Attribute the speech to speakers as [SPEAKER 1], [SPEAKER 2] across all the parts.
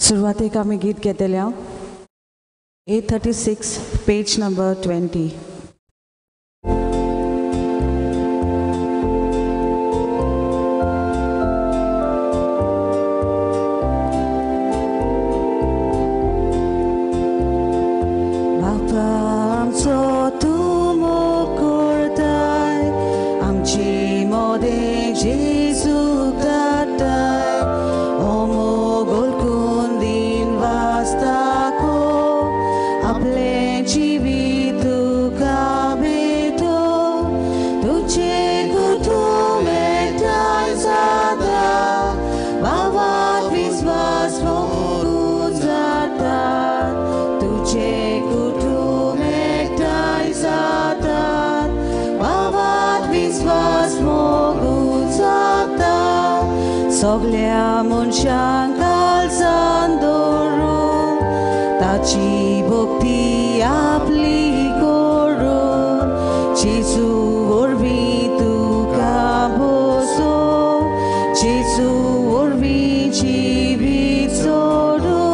[SPEAKER 1] सुरवातेक आमी गीत घेतल्या 836 page number 20. Soglia munshang kalsan dorun, tachi bhakti apli korun, Jesu orvi tu kaboso, Jesu orvi jivit sodu,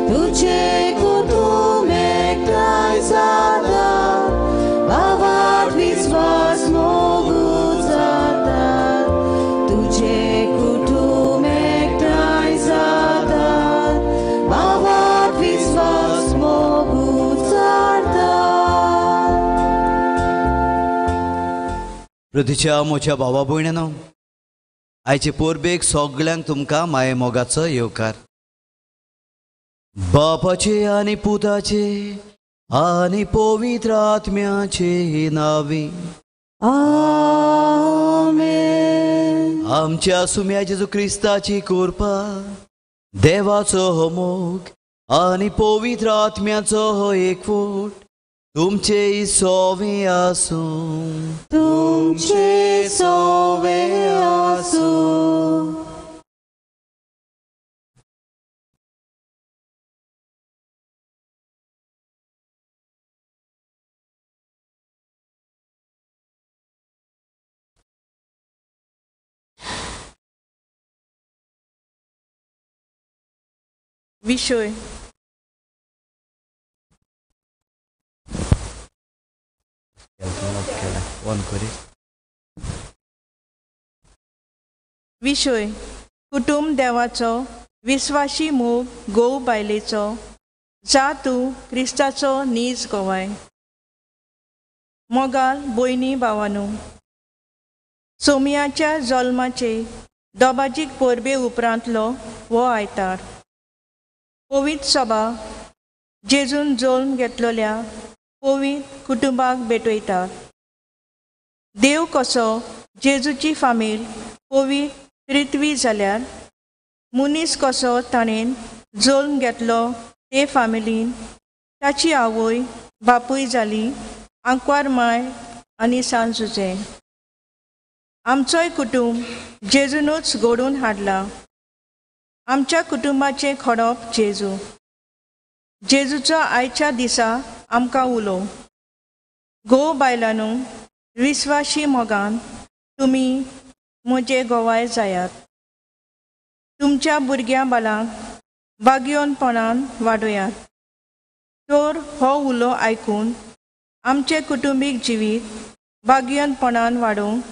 [SPEAKER 1] tujhe kutum ektai zada, bavat viswas mogu zada, tujhe
[SPEAKER 2] पृथ्वीच्या मोच्या भावा भयणांनो, आयचे पोरबेक सगळ्यांक तुमकां माये मोगाचो येवकार. बापाचे आनी पुताचे आनी पवित्र आत्म्याचे नावी
[SPEAKER 1] आमेन.
[SPEAKER 2] आमच्या सुम्या जेजू क्रिस्ताची कृपा, देवाचो हो मोग आनी पवित्र आत्म्याचो हो एकवट तुमचे सोवे आसूं.
[SPEAKER 1] तुमचे सोवे आसूं.
[SPEAKER 3] विषय विषय कुटुंब देवाचो विश्वासी मोग गोव बायलेचो, जा तूं क्रिस्ताचो नीज गोवाय. मोगाल भयणी भावांनो, सोमयाच्या जल्माचे दोबाजीक परबे उपरांतलो हो आयतार. पवित्र सभा जेजून जल्म घेतलेल्या पवित्र कुटुंबाक भेटयतात. देव कसो जेजूची फामील पवित्र रित्वी जाल्यार मुनीस कसो ताणें जल्म घेतलो ते फामिलीन ताची आवय बापूय जाली, आंकवार माय आनी सांजुजे. आमचोय कुटुंब जेजूनच घडोवन हाडला. आमच्या कुटुंबाचें खडप जेजू. जेजूचो आयच्या दिसा आमकां उलो. घोव बायलांनो, विश्वासी मोगान तुमी म्हजे गोवाय जायात. तुमच्या भुरग्यां बालांक बागयोनपणान वाडयात. तर हो उलो आयकून आमचे कुटुंबीक जिवीत बागयोनपणान वाडोवंक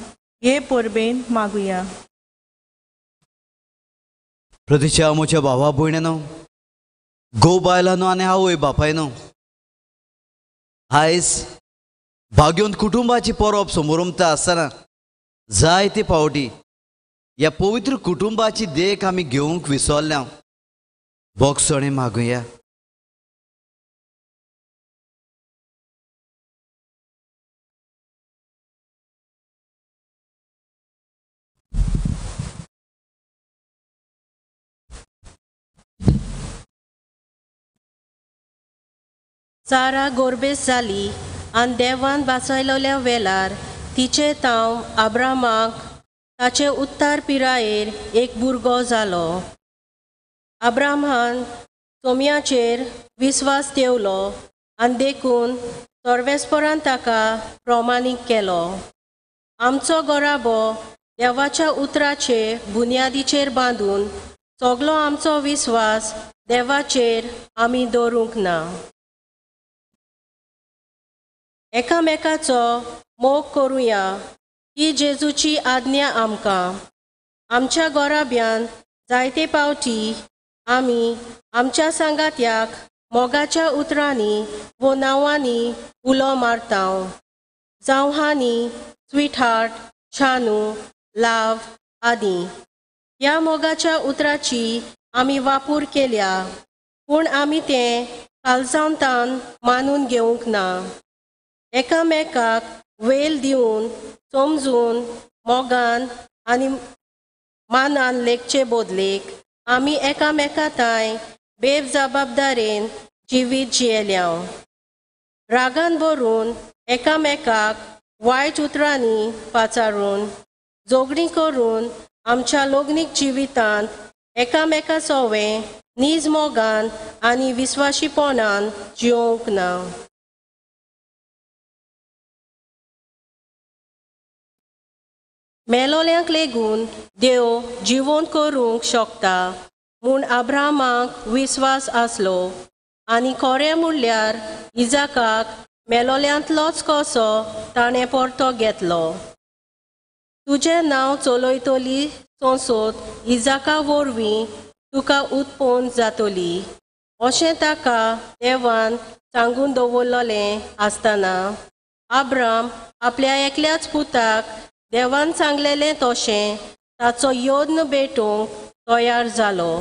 [SPEAKER 3] हे परबेन मागुया.
[SPEAKER 2] पृथ्वीच्या मोच्या भावा भयणांनो, घोव बायलांनो आनी आवय बापायनो, आयज बागयोन कुटुंबाची परब समोरुमता आसतना जायते फावटी ह्या पवित्र कुटुंबाची देख आमी घेवंक विसरल्या. बोगसणे मागुया.
[SPEAKER 4] सारा गोरबेस जाली आनी देवान बाचयलोल्या वेळार तिचे तांव अब्रामाक ताचे उत्तर पिरायेर एक भुरगो जालो. अब्रामान सोम्याचेर विस्वास ठेवलो आनी देखून सर्वेस्परान ताका प्रमाणीत केलो. आमचो गोराबो देवाच्या उतराचे बुन्यादीचेर बांदून सगलो आमचो विश्वास देवाचेर आमी दवरूंक ना. एकामेकाचो मोग करुया ही जेजूची आज्ञा आमकां. आमच्या गोराब्यान जायते पावटी आमी आमच्या सांगात्याक मोगाच्या उतरांनी वो नांवांनी उलो मारतांव. जावं हानी, स्वीटहार्ट, शानू, लाव आदी. ह्या मोगाच्या उतराची आमी वापूर केल्या, पूण आमी तें कालसांवतान मानून घेवंक ना. एकामेकाक वेल दिवन, समजून, मोगान आनी मानान लेखचे बोदलेक आमी एकामेकांताय बेजबाबदारेन जिवीत जियेल्यां. रागान भरून एकामेकाक वायट उतरांनी पाचारून जोगणी करून आमच्या लोग्नीक जिवितांत एकामेका सोवें नीज मोगान आनी विस्वाशीपणान जियोंक ना. मेलोल्यांक लेगून देव जिवंत करूंक शकता म्हूण अब्राहमाक विस्वास आसलो आनी खरें म्हणल्यार इजाकाक मेलोल्यांतलोच कसो ताणें परतो घेतलो. तुजें नांव चलयतली संसद इजाका वरवीं तुका उत्पन्न जातली अशें ताका देवान सांगून दवरलेलें आसतना अब्राम आपल्या एकल्याच पुताक देवान सांगलेलें तशें ताचो योद्न भेटूंक तयार जालो.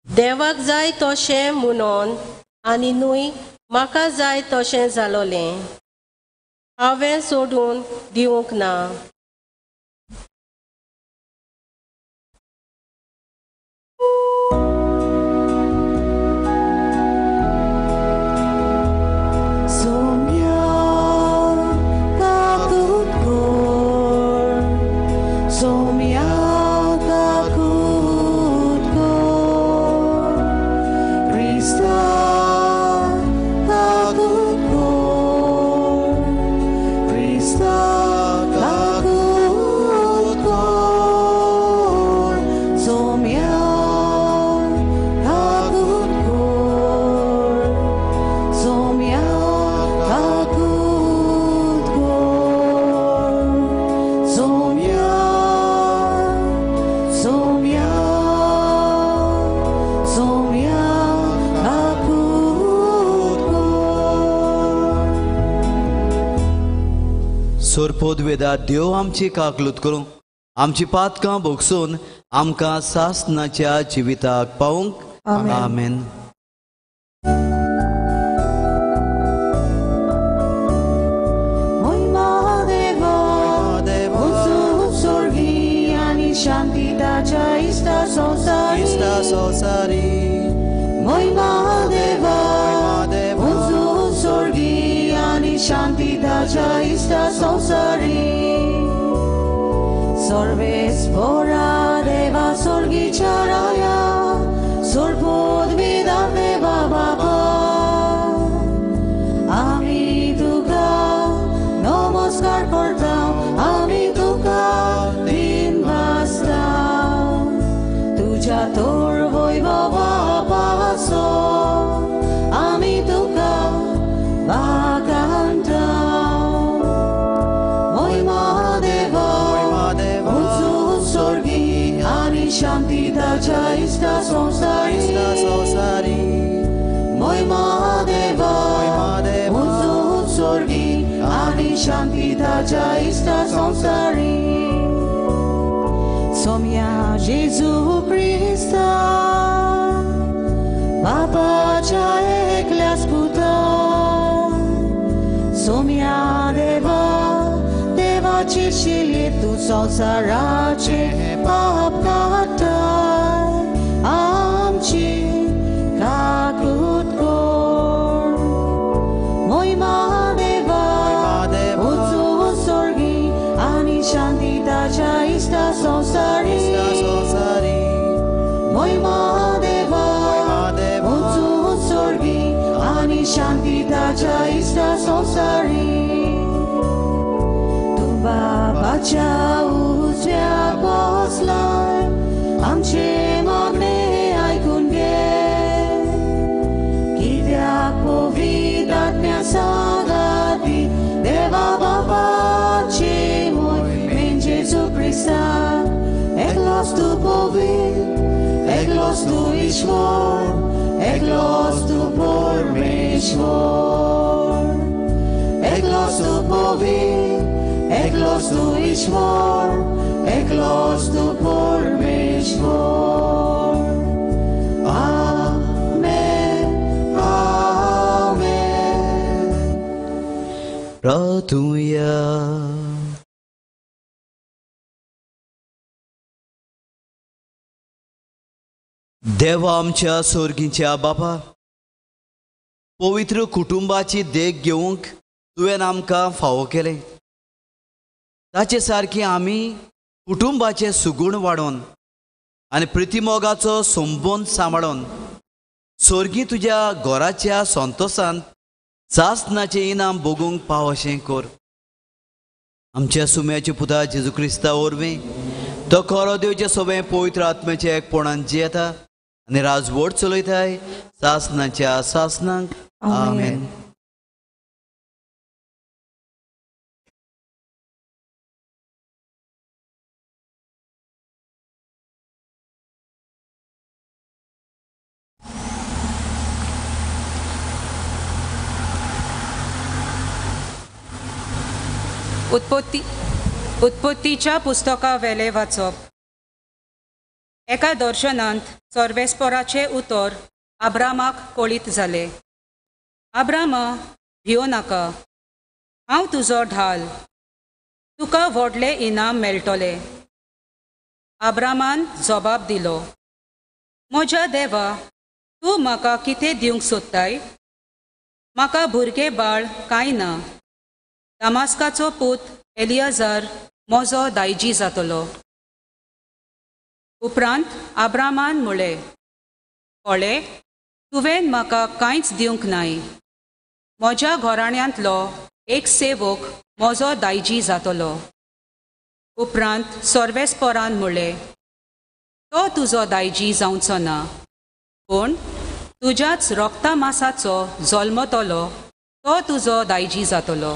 [SPEAKER 4] देवाक जाय तशें म्हणून आनी न्हय म्हाका जाय तशें जालोलें. हांवें सोडून दिवंक ना.
[SPEAKER 2] सोरपोद वेदा देव आमची काकलूत करूं, आमची पातकां भोगसून आमकां सासनाच्या जिविताक पावूंक. आमेन.
[SPEAKER 1] शांती ताच्या इष्टा संसारी महिमा देवा स्वर्गी आणि शांती ताच्या इष्टा संसारी सर्वेस्परा देवा स्वर्गीच्या राया सोरपोद वेदा देवा बाबा आम्ही तुका नमस्कार करता. आम्ही तुका तुझ्या तोर वैभवा पासो आम्ही तुका बागांता. महिमा देवा उंच स्वर्गी आणि शांती ताच्या इष्टा संसारी महिमा देवा उंच स्वर्गी आणि शांती ताच्या इष्टा संसारी सोम्या जेजू ख्रिस्ता बापाच्या एकल्याच पुता सोम्या देवा देवाची शिले तू संसाराचे पाप काढताय आमची काकूत कोर. महिमा देवा उंच स्वर्गी आणि शांती ताच्या इष्टा संसारी महिमा देवा उंच स्वर्गी आणि शांती ताच्या इष्टा संसारी तू बापाच्या उजव्या बसलाय आमचे मग tu Ishvor, Eklos tu Pormeshvor, Eklos tu Povit, Eklos tu Ishvor, Eklos tu Pormeshvor. Amen, Amen.
[SPEAKER 2] प्रार्थूया. देवा आमच्या सोर्गीच्या बापा, पवित्र कुटुंबाची देख घेवंक तुवें आमकां फावो केलें. ताचे सारकी आमी कुटुंबाचे सुगूण वाडोवन आनी प्रितीमोगाचो संबंद सांबाळून सोर्गी तुज्या घोराच्या संतोशांत सासणाचें इनाम भोगूंक पाव अशें कर. आमच्या सुम्याच्या पुता जेजू क्रिस्ता वरवीं तो खरो देवचे सोबे पवित्र आत्म्याचे एकपणान जियेता आनी राजवट चलयताय सासणाच्या सासणांक. आमेन.
[SPEAKER 5] उत्पत्तीच्या पुस्तका वेले वाचप. एका दर्शनांत सर्वेस्पराचे उतर अब्रामाक कळीत जाले. अब्रामा, भियो नाका, हांव तुजो ढाल, तुका व्हडलें इनाम मेळटलें. अब्रामान जबाब दिलो, म्हज्या देवा, तूं म्हाका कितें दिवंक सोदताय? म्हाका भुरगें बाळ कांय ना. दामास्काचो पूत एलियाजार म्हजो दायजी जातलो. उपरांत अब्रामान म्हळें, कोळे, तुवें म्हाका कांयच दिवंक नाय. म्हज्या घोराण्यांतलो एक सेवक म्हजो दायजी जातलो. उपरांत सर्वेस्परान म्हळें, तो तुजो दायजी जावचो ना, पूण तुज्याच रोगता मासाचो जल्मतलो तो तुजो दायजी जातलो.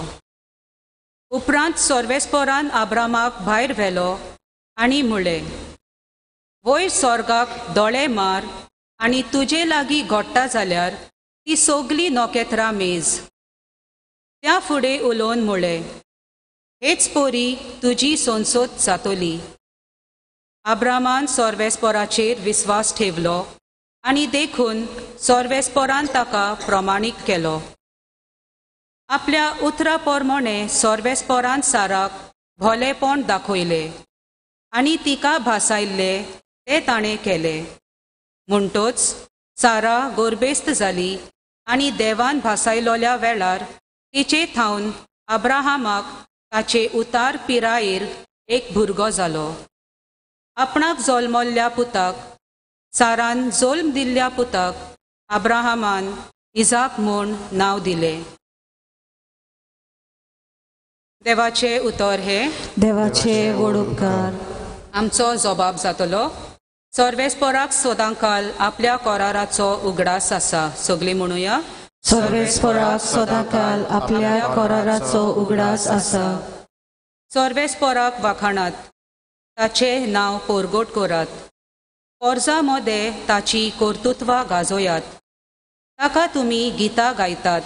[SPEAKER 5] उपरांत सर्वेस्परान अब्रामाक भायर व्हेलो आनी म्हळें, वयर स्वर्गाक दोळे मार आनी तुजे लागीं घोडटा जाल्यार ती सगलीं नोखेत्रां मेज. त्या फुडें उलोवन म्हळें, हेच पोरी तुजी संसद जातली. अब्रामान सर्वेस्पराचेर विस्वास ठेवलो आनी देखून सर्वेस्परान ताका प्रमाणीक केलो. आपल्या उतरा पोरमोणे सर्वेस्परान साराक भोलेपण दाखयलें आनी तिका भासायल्ले ते ताणें केलें. म्हणटूच सारा गोरबेस्त जाली आनी देवान भासायलोल्या वेळार तिचे थावन अब्राहामाक ताचे उतार पिरायेर एक भुरगो जालो. आपणाक जल्मल्ल्या पुताक, सारान जल्म दिल्ल्या पुताक अब्राहामान इजाक म्हूण नांव दिलें. देवाचे उतर हे
[SPEAKER 1] देवाचे व्हड उपकार.
[SPEAKER 5] आमचो जबाब जातलो. सर्वेस्पराक सदांकाल आपल्या कराराचो उगडास आसा. सगळीं म्हणुया,
[SPEAKER 1] सर्वेस्पराक सदांकाल आपल्या कराराचो उगडास आसा.
[SPEAKER 5] सर्वेस्पराक वाखाणात, ताचे नांव पोरगोट करात. पोरजा मदें ताची कर्तुत्वां गाजोयात. ताका तुमी गितां गायतात.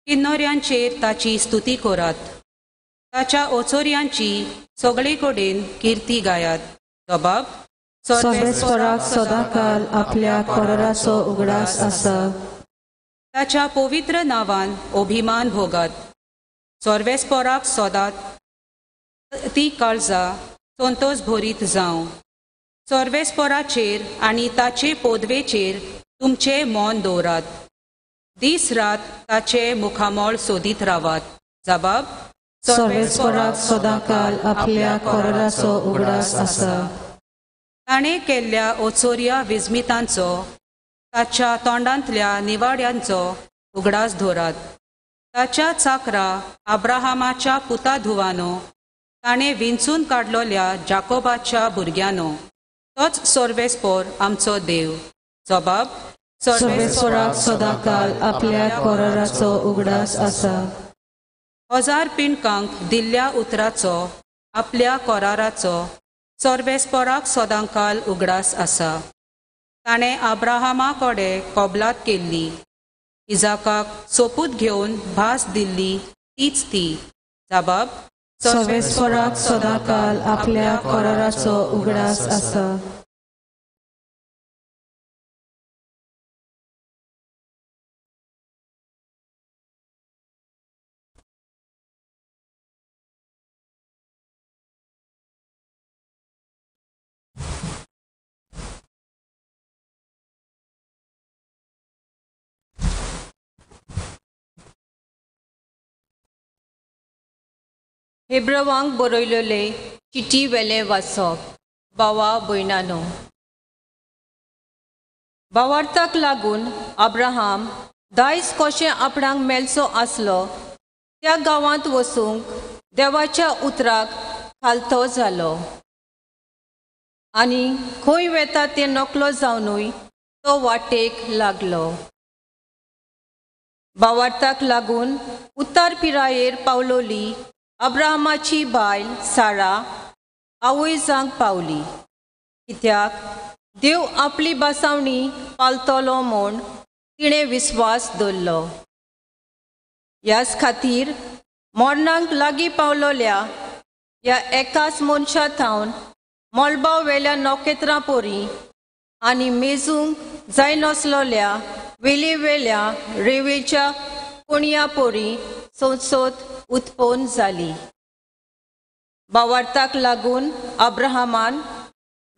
[SPEAKER 5] किन्नोऱ्यांचेर ताची स्तुती करात. ताच्या ओचोऱ्यांची सगळे कडेन किर्ती गायात. जबाब,
[SPEAKER 1] सर्वेस्पराक सदांकाल आपल्या कराराचो उगडास आसा.
[SPEAKER 5] ताच्या पवित्र नांवान अभिमान भोगात. सर्वेस्पराक सदांच ती काळजां संतोश भरीत जावं. सर्वेस्पराचेर आनी ताचे पोदवेचेर तुमचे मोन दवरात. दीस रात ताचे मुखामोळ सोदीत रावात. जबाब,
[SPEAKER 1] सर्वेस्पराक सदांकाल आपल्या कराराचो उगडास आसा.
[SPEAKER 5] ताणें केल्ल्या ओचोऱ्या विजमितांचो, ताच्या तोंडांतल्या निवाड्यांचो उगडास धरात. ताच्या चाकरा अब्राहामाच्या पुता धुवानो, ताणें विंचून काडलोल्या जाकोबाच्या भुरग्यानो, तोच सर्वेस्पर आमचो देव. जबाब,
[SPEAKER 1] सर्वेस्पराक सदांकाल आपल्या कराराचो उगडास आसा.
[SPEAKER 5] हजार पिणकांक दिल्ल्या उतराचो, आपल्या कराराचो सर्वेस्पराक सदांकाल उगडास आसा. ताणें अब्राहमा कडेन कबलात केल्ली, इजाकाक सोपूत घेवन भास दिल्ली तीच ती. जबाब:
[SPEAKER 1] सर्वेस्पराक सदांकाल आपल्या कराराचो उगडास आसा.
[SPEAKER 4] हेब्रवांक बरयलेले चिटी वेले वाचप. भावा भयणानो, भावार्थाक लागून अब्राहम दायज कशें आपणाक मेलचो आसलो त्या गांवांत वचूंक देवाच्या उतराक खालतो जालो, आनी खंय वेता तें नकलो जावनूय तो वाटेक लागलो. भावार्थाक लागून उत्तर पिरायेर पावलोली अब्राहमाची बायल सारा आवय जावंक पावली, कित्याक देव आपली बासावणी पालतलो म्हूण तिणें विस्वास दवरलो. ह्याच खातीर मरणाक लागीं पावलोल्या ह्या एकाच मनशा थावन मळबाव वेल्या नोखेत्रां पोरी आनी मेजूंक जाय नसलोल्या वेल्या रेवेच्या कोणया पोरी सोंसोत उत्पन्न जाली. भावार्थाक लागून अब्राहमान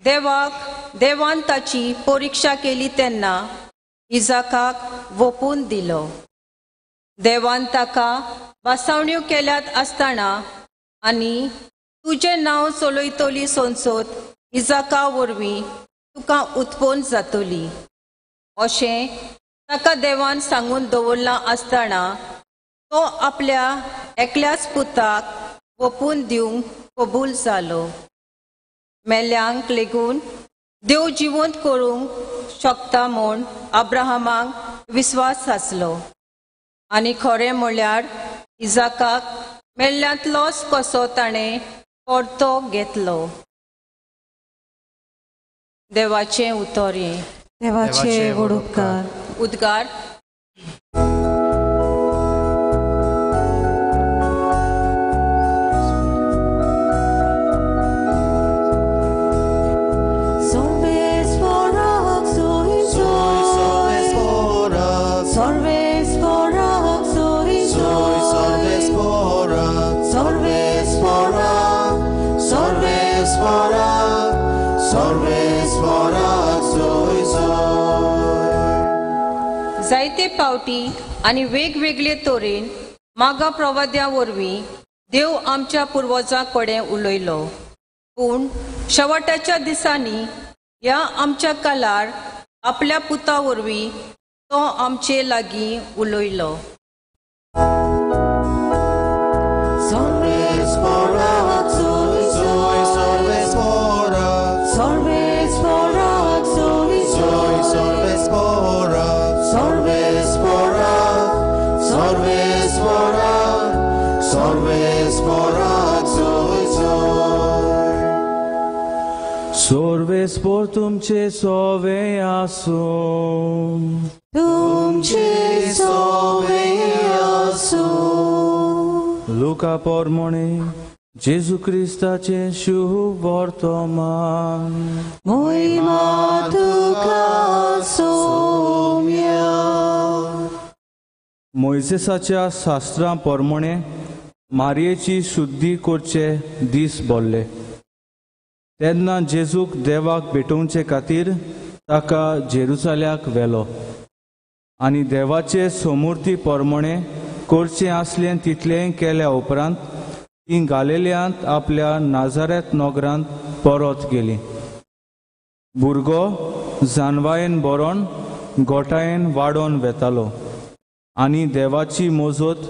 [SPEAKER 4] देवान ताची परिक्षा केली तेन्ना इजाकाक वोपून दिलो. देवान ताका बासावण्यो केल्यात आसतना आनी तुजें नांव चलयतली सोंसोत इजाका वरवीं तुका उत्पन्न जातली अशें ताका देवान सांगून दवरलां आसतना तो आपल्या एकल्याच पुताक वोपून दिवंक कबूल जालो. मेल्यांक लेगून देव जिवंत करूंक शकता म्हूण अब्राहमाक विस्वास आसलो, आनी खरें म्हळ्यार इजाकाक मेल्ल्यांतलोच कसो ताणें परतो घेतलो. देवाचें उतर हें.
[SPEAKER 1] देवाचे वडुपकार.
[SPEAKER 4] उद्गार. जायते पावटी आनी वेगवेगळे तरेन मागा प्रवाद्या वरवीं देव आमच्या पुर्वजां कडेन उलयलो, पूण शेवटाच्या दिसांनी ह्या आमच्या काळार आपल्या पुता वरवीं तो आमचे लागीं उलयलो.
[SPEAKER 6] Sorvespor तुमचे सोवे आसूं.
[SPEAKER 1] तुमचे सोवे आसूं.
[SPEAKER 6] लुका पोरमोणे जेजू क्रिस्ताचे शुभ वर्तमान.
[SPEAKER 1] महिमा तुका सौम्या.
[SPEAKER 6] मोइसेसाच्या शास्त्रां पोरमोणे मारयेची शुद्धी करचे दीस बोल्ले. तेन्ना जेजूक देवाक भेटोवचे खातीर ताका जेरुसाल्याक व्हेलो, आनी देवाचे समूर्ती पोरमोणे करचें आसलें तितलें केल्या उपरांत ती गालिल्यांत आपल्या नाजारेत नगरांत परत गेली. भुरगो जानवायेन बरोवन गोठायेन वाडोवन वेतालो, आनी देवाची मोजत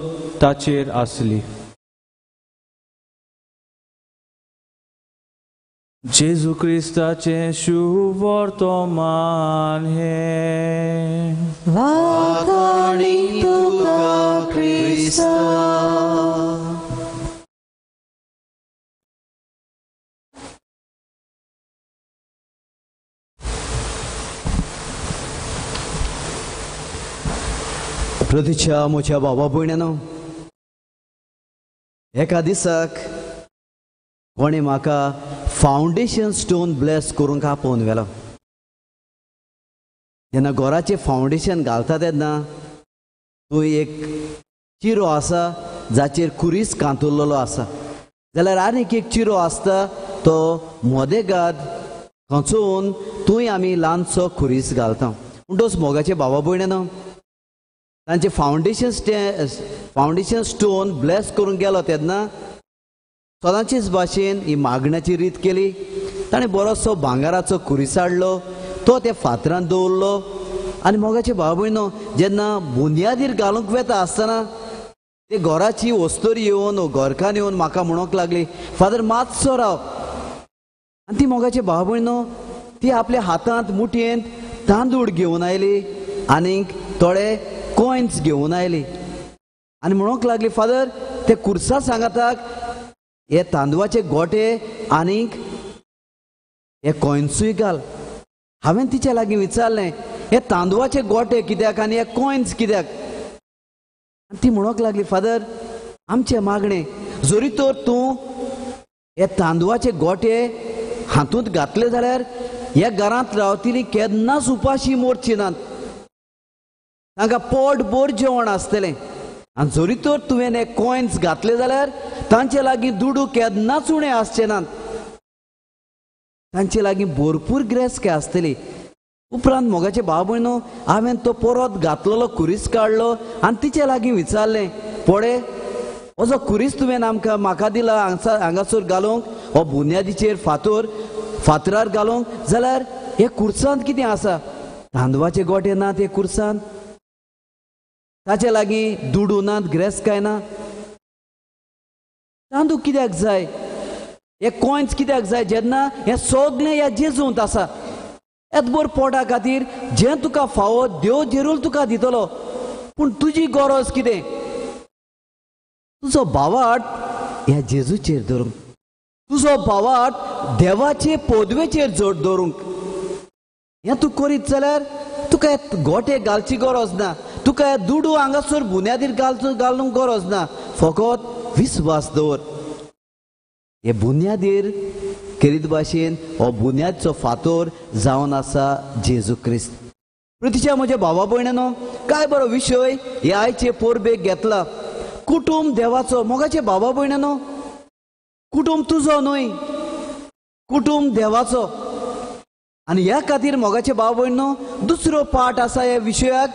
[SPEAKER 6] ताचेर आसली. जेजू क्रिस्ताचे शुभ वर्तमान हे.
[SPEAKER 1] वाखाणी तुका क्रिस्ता.
[SPEAKER 2] प्रतीच्या म्हज्या भावा भयण्यानो, एका दिसाक कोणी म्हाका फावंडेशन स्टोन ब्लेस करूंक आपोवन व्हेलो. जेन्ना घराचें फावंडेशन घालता तेन्ना थंय एक चिरो आसा जाचेर कुरीस कांतुल्लो आसा, जाल्यार आनीक एक चिरो आसता तो मोदेगाद खचून थंय आमी ल्हानसो खुरीस घालता. म्हणटच मोगाचे भावा भयण्यानो, तांचे फावंडेशन स्टोन ब्लेस करूंक गेलो तेन्ना सदांचेच भाशेन ही मागण्याची रीत केली. ताणें बरोसो भांगाराचो खुरीस हाडलो, तो त्या फातरान दवरलो. आनी मोगाचे भाव भयणो, जेन्ना बुनयादीर घालूंक वेता आसतना ते घराची वस्तूर येवन घरकान येवन म्हाका म्हणूंक लागली, फादर मातसो राव. आनी ती मोगाचे भाव भयणो, ती आपल्या हातांत मुठयेंत तांदूळ घेवन आयली आनीक थोडे कॉयन्स घेवन आयली आनी म्हणूंक लागली, फादर ते खुर्सा सांगाताक हे तांदूळाचे गोटे आनीक हे कॉयन्सूय घाल. हांवें तिच्या लागीं विचारलें, हे तांदूळाचे गोटे कित्याक आनी हे कॉयन्स कित्याक? आनी ती म्हणूंक लागली, फादर आमचे मागणे, जरी तर तूं हे तांदूळाचे गोटे हातूंत घातले जाल्यार ह्या घरांत रावतलीं केन्नाच उपाशी मरची नात, तांकां पोटभर जेवण आसतलें. आनी जरी तर तुवें हे कॉयन्स घातले जाल्यार तांचे लागीं दुडू केन्नाच उणें आसचें नात, तांचे लागीं भरपूर गिरेस्त आसतली. उपरांत मोगाचे भाव भयणो, हांवें तो परत घातलेलो खुरीस काडलो आनी तिचे लागीं विचारलें, पळय हो जो खुरीस तुवें आमकां म्हाका दिला हांगासर घालूंक, हो बुन्यादीचेर फातरार घालूंक, जाल्यार हे खुर्सांत कितें आसा? तांदूळाचे गोटे ना ते खुर्सांत, ताचे लागीं दुडू नात, गिरेस्त काय ना. तांदूळ कित्याक जाय? हे कॉयन्स कित्याक जाय? जेन्ना हे सगळें ह्या जेजूंत आसा, येतभर पोटा खातीर जें तुका फावो देव जेरूल तुका दितलो. पूण तुजी गरज कितें? तुजो भावार्थ ह्या जेजूचेर धरूंक, तुजो भावार्थ देवाचे पदवेचेर जोड दवरूंक. हें तूं करीत जाल्यार तुका हे गोटे घालची गरज ना, तुका हे दुडू हांगासर बुन्यादीर घालूंक गरज ना, फकत विस्वास दवर. हे बुन्यादीर करीत भाशेन हो बुन्यादचो फातर जावन आसा जेजू क्रिस्त. प्रतीच्या म्हज्या भावा भयण्यानो, काय बरो विशय हे आयचे पोरबेक घेतला. कुटुंब देवाचो. मोगाचे भावा भयण्यानो, कुटुंब तुजो न्हय, कुटुंब देवाचो. आनी ह्या खातीर मोगाचे भाव भयणो, दुसरो पाठ आसा ह्या विशयाक,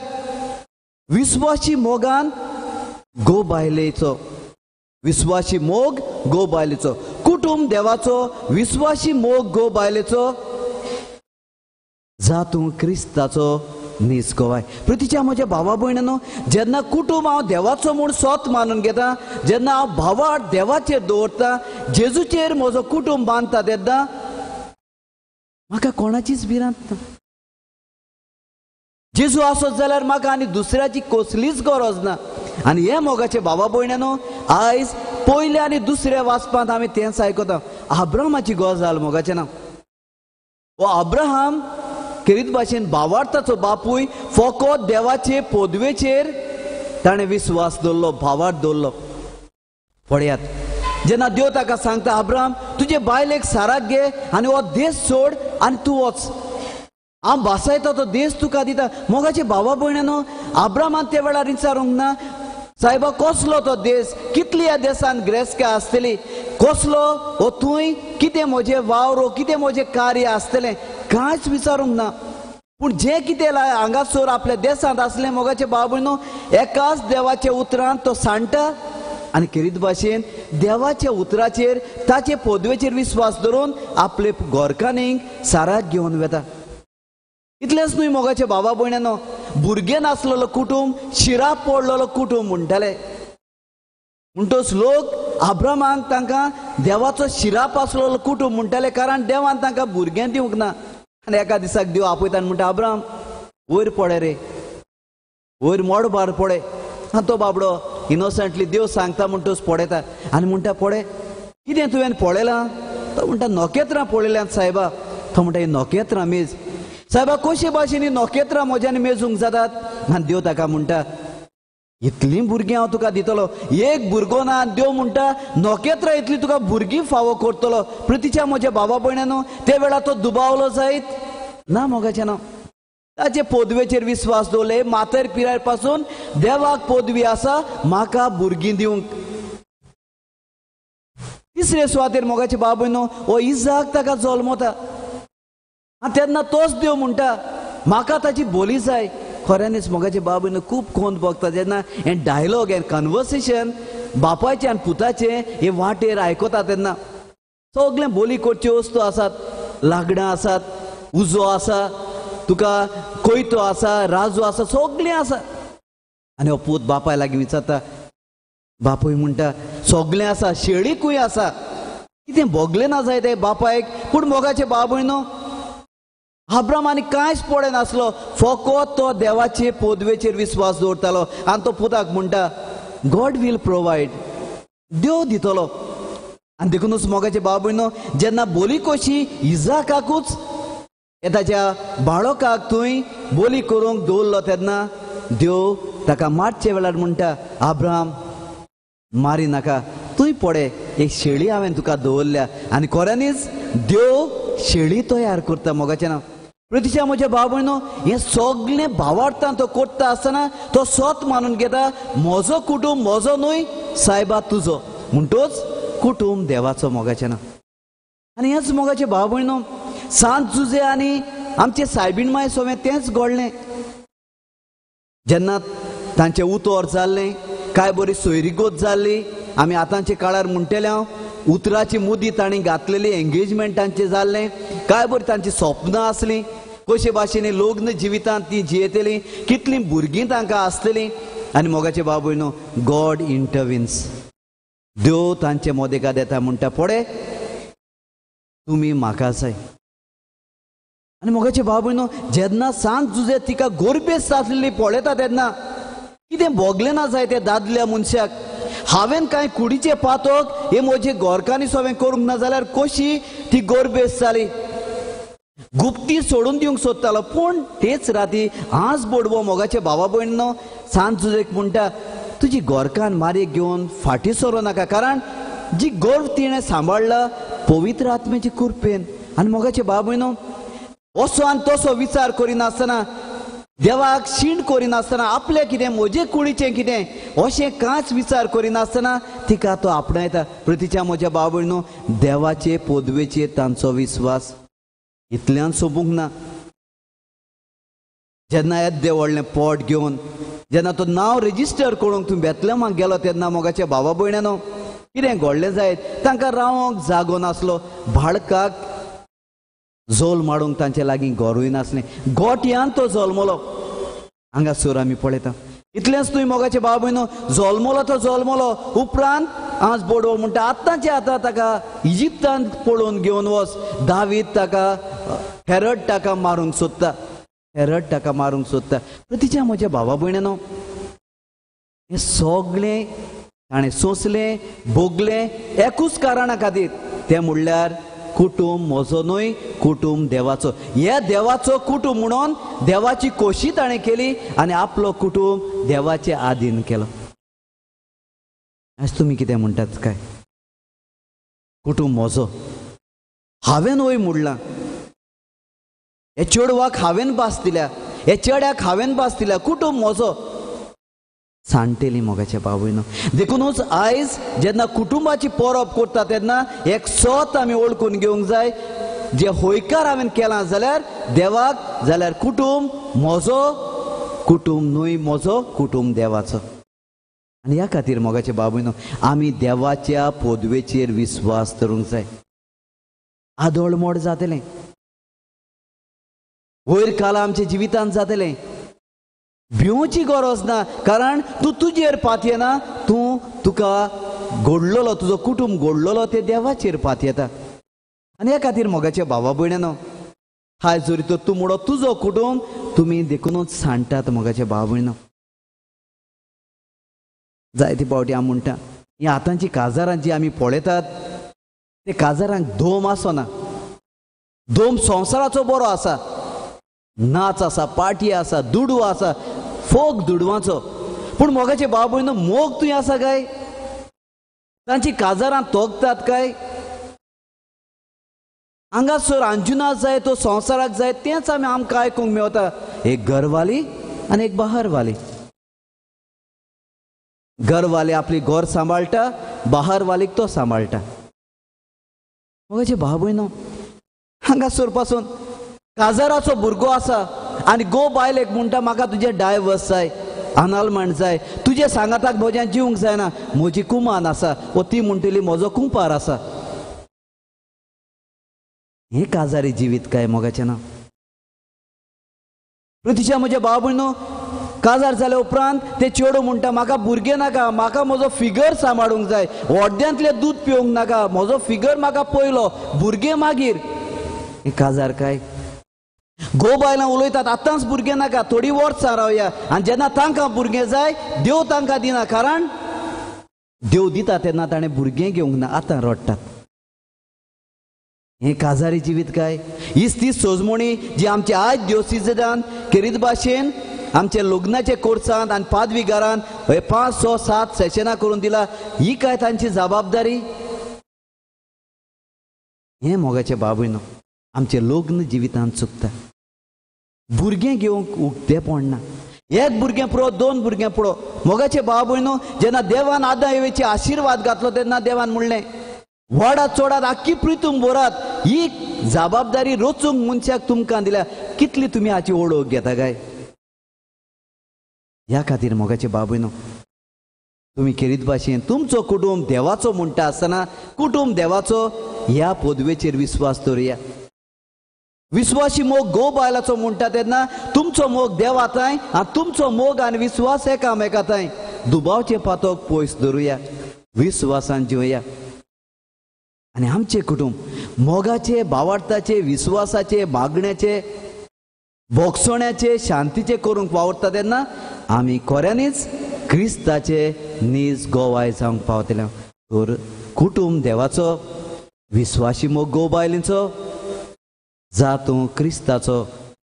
[SPEAKER 2] विस्वासी मोगान गो बायलेचो. विस्वासी मोग गो बायलेचो. कुटुंब देवाचो, विस्वासी मोग गो बायलेचो, जातूं क्रिस्ताचो नीस गोवाय. प्रतीच्या म्हज्या भावा भयणांनो, जेन्ना कुटुंब हांव देवाचो म्हूण स्वत मानून घेता, जेन्ना हांव भावार्थ देवाचेर दवरता, जेजूचेर म्हजो कुटुंब बांदता, तेन्ना म्हाका कोणाचीच भिरांत ना. जेजू आसत जाल्यार म्हाका आनी दुसऱ्याची कसलीच गरज ना. आनी हे मोगाचे भावा भयणांनो, आयज पयले आनी दुसऱ्या वाचपांत आमी तेंच आयकता. अब्राहमाची गजाल मोगाचें ना. हो अब्राहम करीत भाशेन भावार्थाचो बापूय, फकत देवाचे पदवेचेर ताणें विस्वास दवरलो, भावार्थ दवरलो. पळयात, जेन्ना देव ताका सांगता, अब्राहम तुजे बायलेक साराक घे आनी हो देश सोड आनी तूं वच, हांव भासायता तो देश तुका दिता. मोगाचे भावा भयणांनो, अब्राहमान त्या वेळार विचारूंक ना, सायबा कसलो तो देश, कितली ह्या देशान गिरेस्तकाय आसतली, कसलो हो थंय कितें म्हजें वावर, कितें म्हजें कार्य आसतलें, कांयच विचारूंक ना. पूण जें कितें हांगासर आपल्या देशांत आसलें, मोगाचे भाव भयणो, एकाच देवाच्या उतरांत तो सांडटा आनी करीत भाशेन देवाच्या उतराचेर, ताचे पदवेचेर विस्वास धरून आपले घरकान्नीक साराक घेवन वता. इतलेंच न्हय मोगाचे भावा भयणांनो, भुरगे नासलेलो कुटुंब शिराप पडलेलो कुटुंब म्हणटाले. म्हणटच लोक अब्राहमाक तांकां देवाचो शिराप आसलेलो कुटुंब म्हणटाले, कारण देवान तांकां भुरगें दिवंक ना. आनी एका दिसाक देव आपयता आनी म्हणटा, अब्राहम वयर पळय रे, वयर मोड बार पळय. आनी तो बाबडो इनोसंटली देव सांगता म्हणटच पळयता आनी म्हणटा, पळय कितें तुवें पळयलां? तो म्हणटा, नोकेत्रां पळयल्यांत सायबा. तो म्हणटा, ही नोकेत्रां मेज. सायबा कशे भाशेन ही नोकेत्रां म्हज्यान मेजूंक जातात? आनी देव ताका म्हणटा, इतलीं भुरगीं हांव तुका दितलो. एक भुरगो ना देव म्हणटा नोकेत्रां इतली तुका भुरगीं फावो करतलो. प्रतीच्या म्हज्या बाबा भयणानो ते वेळार तो दुबावलो जायत ना मोगाचें नांव. ताचे पदवेचेर विस्वास दवरले. मातेर पिराय पासून देवाक पदवी आसा म्हाका भुरगीं दिवंक. तिसरे सुवातेर मोगाचे बाब भयणो हो इजाक ताका जल्मता आनी तेन्ना तोच देव म्हणटा म्हाका ताची बोली जाय. खऱ्यांनीच मोगाचे बाब भयणो खूब खोंत भोगता जेन्ना हे डायलॉग हे कन्वर्सेशन बापायचे आनी पुताचे हे वाटेर आयकता तेन्ना सगळें बोली करच्यो वस्तू आसात. लांकडां आसात, उजो आसा, तुका कोयतो आसा, राजू आसा, सगळें आसा. आनी हो पूत बापाय लागीं विचारता. बापूय म्हणटा सगळें आसा, शेळीकूय आसा, कितें भोगलें ना जाय तें बापायक. पूण मोगाचे बाब भयणो अब्राम आनी कांयच पडे नासलो. फकत तो देवाचे पदवेचेर विस्वास दवरतालो आनी तो पुताक म्हणटा गॉड वील प्रोवायड, देव दितलो. आनी देखूनच मोगाचे बाब भयणो जेन्ना बोली कशी इजाकाकूच ताच्या बाळकाक थंय बोली करूंक दवरलो तेन्ना देव ताका मारचे वेळार म्हणटा अब्राम मारी नाका, तुय पडे एक शेळी हांवें तुका दवरल्या. आनी खऱ्यांनीच देव शेळी तयार करता मोगाचें नांव. प्रतीच्या म्हज्या भाव भयणो हें सगळें भावार्थान तो करता आसतना तो स्वत मानून घेता म्हजो कुटूंब म्हजो न्हय सायबा तुजो. म्हणटोच कुटूंब देवाचो मोगाचें नांव. आनी हेंच मोगाचे भाव भयणो सांत जुजे आनी आमचे सायबीण माय सोवें तेंच घडलें. जेन्ना तांचें उतर जाल्लें, काय बरी सोयरीगोत जाल्ली. आमी आतांच्या काळार म्हणटले हांव उतराची मुदी तांणी घातलेली एंगेजमेंटांचें जाल्लें. काय बरी तांची स्वप्नां आसलीं, कशे भाशेन लग्न जिवितांत तीं जियेतलीं, कितलीं भुरगीं तांकां आसतलीं. आनी मोगाचे बाब भयणो गॉड इंटरविन्स, देव तांचे मोदेका देता म्हणटा पडे तुमी म्हाका जाय. आनी मोगाचे बाब भयणो जेन्ना सांत जुजे तिका गोरबेस आसलेली पळयता तेन्ना कितें भोगलें ना जाय त्या दादल्या मनशाक. हांवें कांय कुडीचे पातोक हे म्हजे गोरकांनी सोवें करूंक ना जाल्यार कशी ती गोरबेस जाली. गुप्ती सोडून दिवंक सोदतालो. पूण तेच राती आज बोडवो मोगाचे भावा भयणो सांत जुजेक म्हणटा तुजी गोरकान मारेक घेवन फाटीं सरो नाका, कारण जी गोर तिणें सांबाळला पवित्र आत्म्याची कृपेन. आनी मोगाचे भाव भयणो असो आनी तसो विचार करिनासतना, देवाक शीण करिनासतना, आपलें कितें म्हजें कुडीचें कितें अशें कांयच विचार करिनासतना तिका तो आपणायता. प्रतीच्या म्हज्या भाव भयणो देवाचे पदवेचेर तांचो विस्वास इतल्यान सोबूंक ना. जेन्ना येद्दें व्हडलें पोट घेवन जेन्ना तो नांव रेजिस्टर करूंक तूं बेतलेमाक गेलो तेन्ना मोगाच्या भावा भयणानो कितें घडलें जायत. तांकां रावंक जागो नासलो. भाडकाक झोल मारूंक तांचे लागीं घरूय नासलें. गोठ्यान तो जल्मलो. हांगासर आमी पळयता. इतलेंच तुवें मोगाचे भाव भयणो जल्मलो तो जल्मलो उपरांत आज बोडो म्हणटा आतांचे आतां ताका इजिप्तांत पळोवन घेवन वच. दावीद ताका हेरोड ताका मारूंक सोदता. हेरोड ताका मारूंक सोदता. प्रतीच्या म्हज्या भावा भयणानो हें सगळें ताणें सोंसलें भोगलें एकूच कारणा खातीर. तें म्हणल्यार कुटूंब म्हजो न्हय, कुटूंब देवाचो. हे देवाचो कुटूंब म्हणून देवाची खोशी ताणें केली आनी आपलो कुटूंब देवाचे आधीन केलो. आज तुमी कितें म्हणटात काय? कुटूंब म्हजो हांवें वय मोडलां. हे चेडवाक हांवें भास दिल्या, हे चेड्याक हांवें भास दिल्या. कुटूंब म्हजो सांडटेली मोगाच्या भाव भयणो. देखूनच आयज जेन्ना कुटुंबाची परब करता तेन्ना एक सोत आमी ओळखून घेवंक जाय. जे होयकार हांवें केलां जाल्यार देवाक, जाल्यार कुटूंब म्हजो, कुटूंब न्हय म्हजो, कुटूंब देवाचो. आनी ह्या खातीर मोगाचे भाव भयणो आमी देवाच्या पदवेचेर विस्वास दवरूंक जाय. आदोळमोड जातलें, वयर कालां आमच्या जिवितांत जातलें. भिवची गरज ना, कारण तूं तुजेर पातयेना. तुका घडलोलो तुजो कुटूंब घडलोलो ते देवाचेर पातयेता. आनी ह्या खातीर मोगाच्या भावा भयणानो हायज जरी तो तूं म्हणो तुजो कुटूंब तुमी देखूनच सांडटात मोगाच्या भाव भयणो. जायते फावटी हांव म्हणटा ही आतांची काजारां जी आमी पळयतात ते काजारांक धोम आसना. धोम संवसाराचो बरो आसा, नाच आसा, पार्टी आसा, दुडू आसा, फोक दुडवाचो. पूण मोगाचे भाव भयणो मोग तुवें आसा काय? तांची काजारां तोगतात काय? हांगासर अंजुना जाय तो संवसाराक जाय तेंच आमकां आयकूंक मेवता. एक घरवाली आनी एक बहारवाली. घरवाली आपली घर सांबाळटा, बहारवालीक तो सांबाळटा. मोगाचे भाव भयणो, हांगासर पासून काजाराचो भुरगो आसा आनी गो बायलेक म्हणटा म्हाका तुजे डायवर्स जाय, अनालमेंट जाय, तुजे सांगाताक म्हज्यान जिवंक जायना, म्हजी कुमान आसा, वो ती म्हणटली म्हजो कुंपार आसा. हे काजारी जिवीत काय? मोगाचें ना. प्रतीच्या म्हजे भाव भयणो, काजार जाल्या उपरांत ते चेडो म्हणटा म्हाका भुरगें नाका, म्हाका म्हजो फिगर सांबाळूंक जाय, व्हड्यांतलें दूद पिवंक नाका, म्हजो फिगर म्हाका पयलो, भुरगें मागीर. हे काजार काय? गो बायलां उलयतात आतांच भुरगें नाका, थोडी वर्सां रावया, आनी जेन्ना तांकां भुरगें जाय देव तांकां दिना, कारण देव दिता तेन्ना ताणें भुरगें घेवंक ना, आतां रडटात. हे काजारी जिवीत काय? हीच ती सोजमणी जी आमची आज दिवसीजदान केरीत भाशेन आमचे लग्नाचे कोर्सांत आनी पादविकारांत 5, 6, 7 सेशनां करून दिला. ही काय तांची जबाबदारी? हे मोगाचे भाव भयणो, आमचे लग्न जिवितांत चुकता. भुरगें घेवंक उक्तें पडना. एक भुरगें पुरो, 2 भुरगें पुरो. मोगाचे भाव भयणो, जेन्ना देवान आदां एवेची आशिर्वाद घातलो तेन्ना देवान म्हणलें व्हडात चोडात आख्खी प्रितूम बोरात, ही जबाबदारी रचूंक मनशाक तुमकां दिल्या, कितली तुमी हाची ओळख घेता काय? ह्या खातीर मोगाचे भाव भयणो, तुमी केरीत भाशेन तुमचो कुटुंब देवाचो म्हणटा आसतना कुटुंब देवाचो ह्या पदवेचेर विस्वास दवरया. विस्वासी मोग गो बायलाचो म्हणटा तेन्ना तुमचो मोग देवाताय आनी तुमचो मोग आनी विस्वास एकामेकाताय. दुबावचे पातोक पयस दवरुया, विस्वासान जिवया. आनी आमचे कुटुंब मोगाचे, भावार्थाचे, विस्वासाचे, मागण्याचे, भोगसण्याचे, शांतीचे करूंक वावरता तेन्ना आमी खऱ्यांनीच क्रिस्ताचे नीज गोवाय जावंक पावतले. तर कुटुंब देवाचो, विस्वासी मोग गो बायलींचो, जा तूं क्रिस्ताचो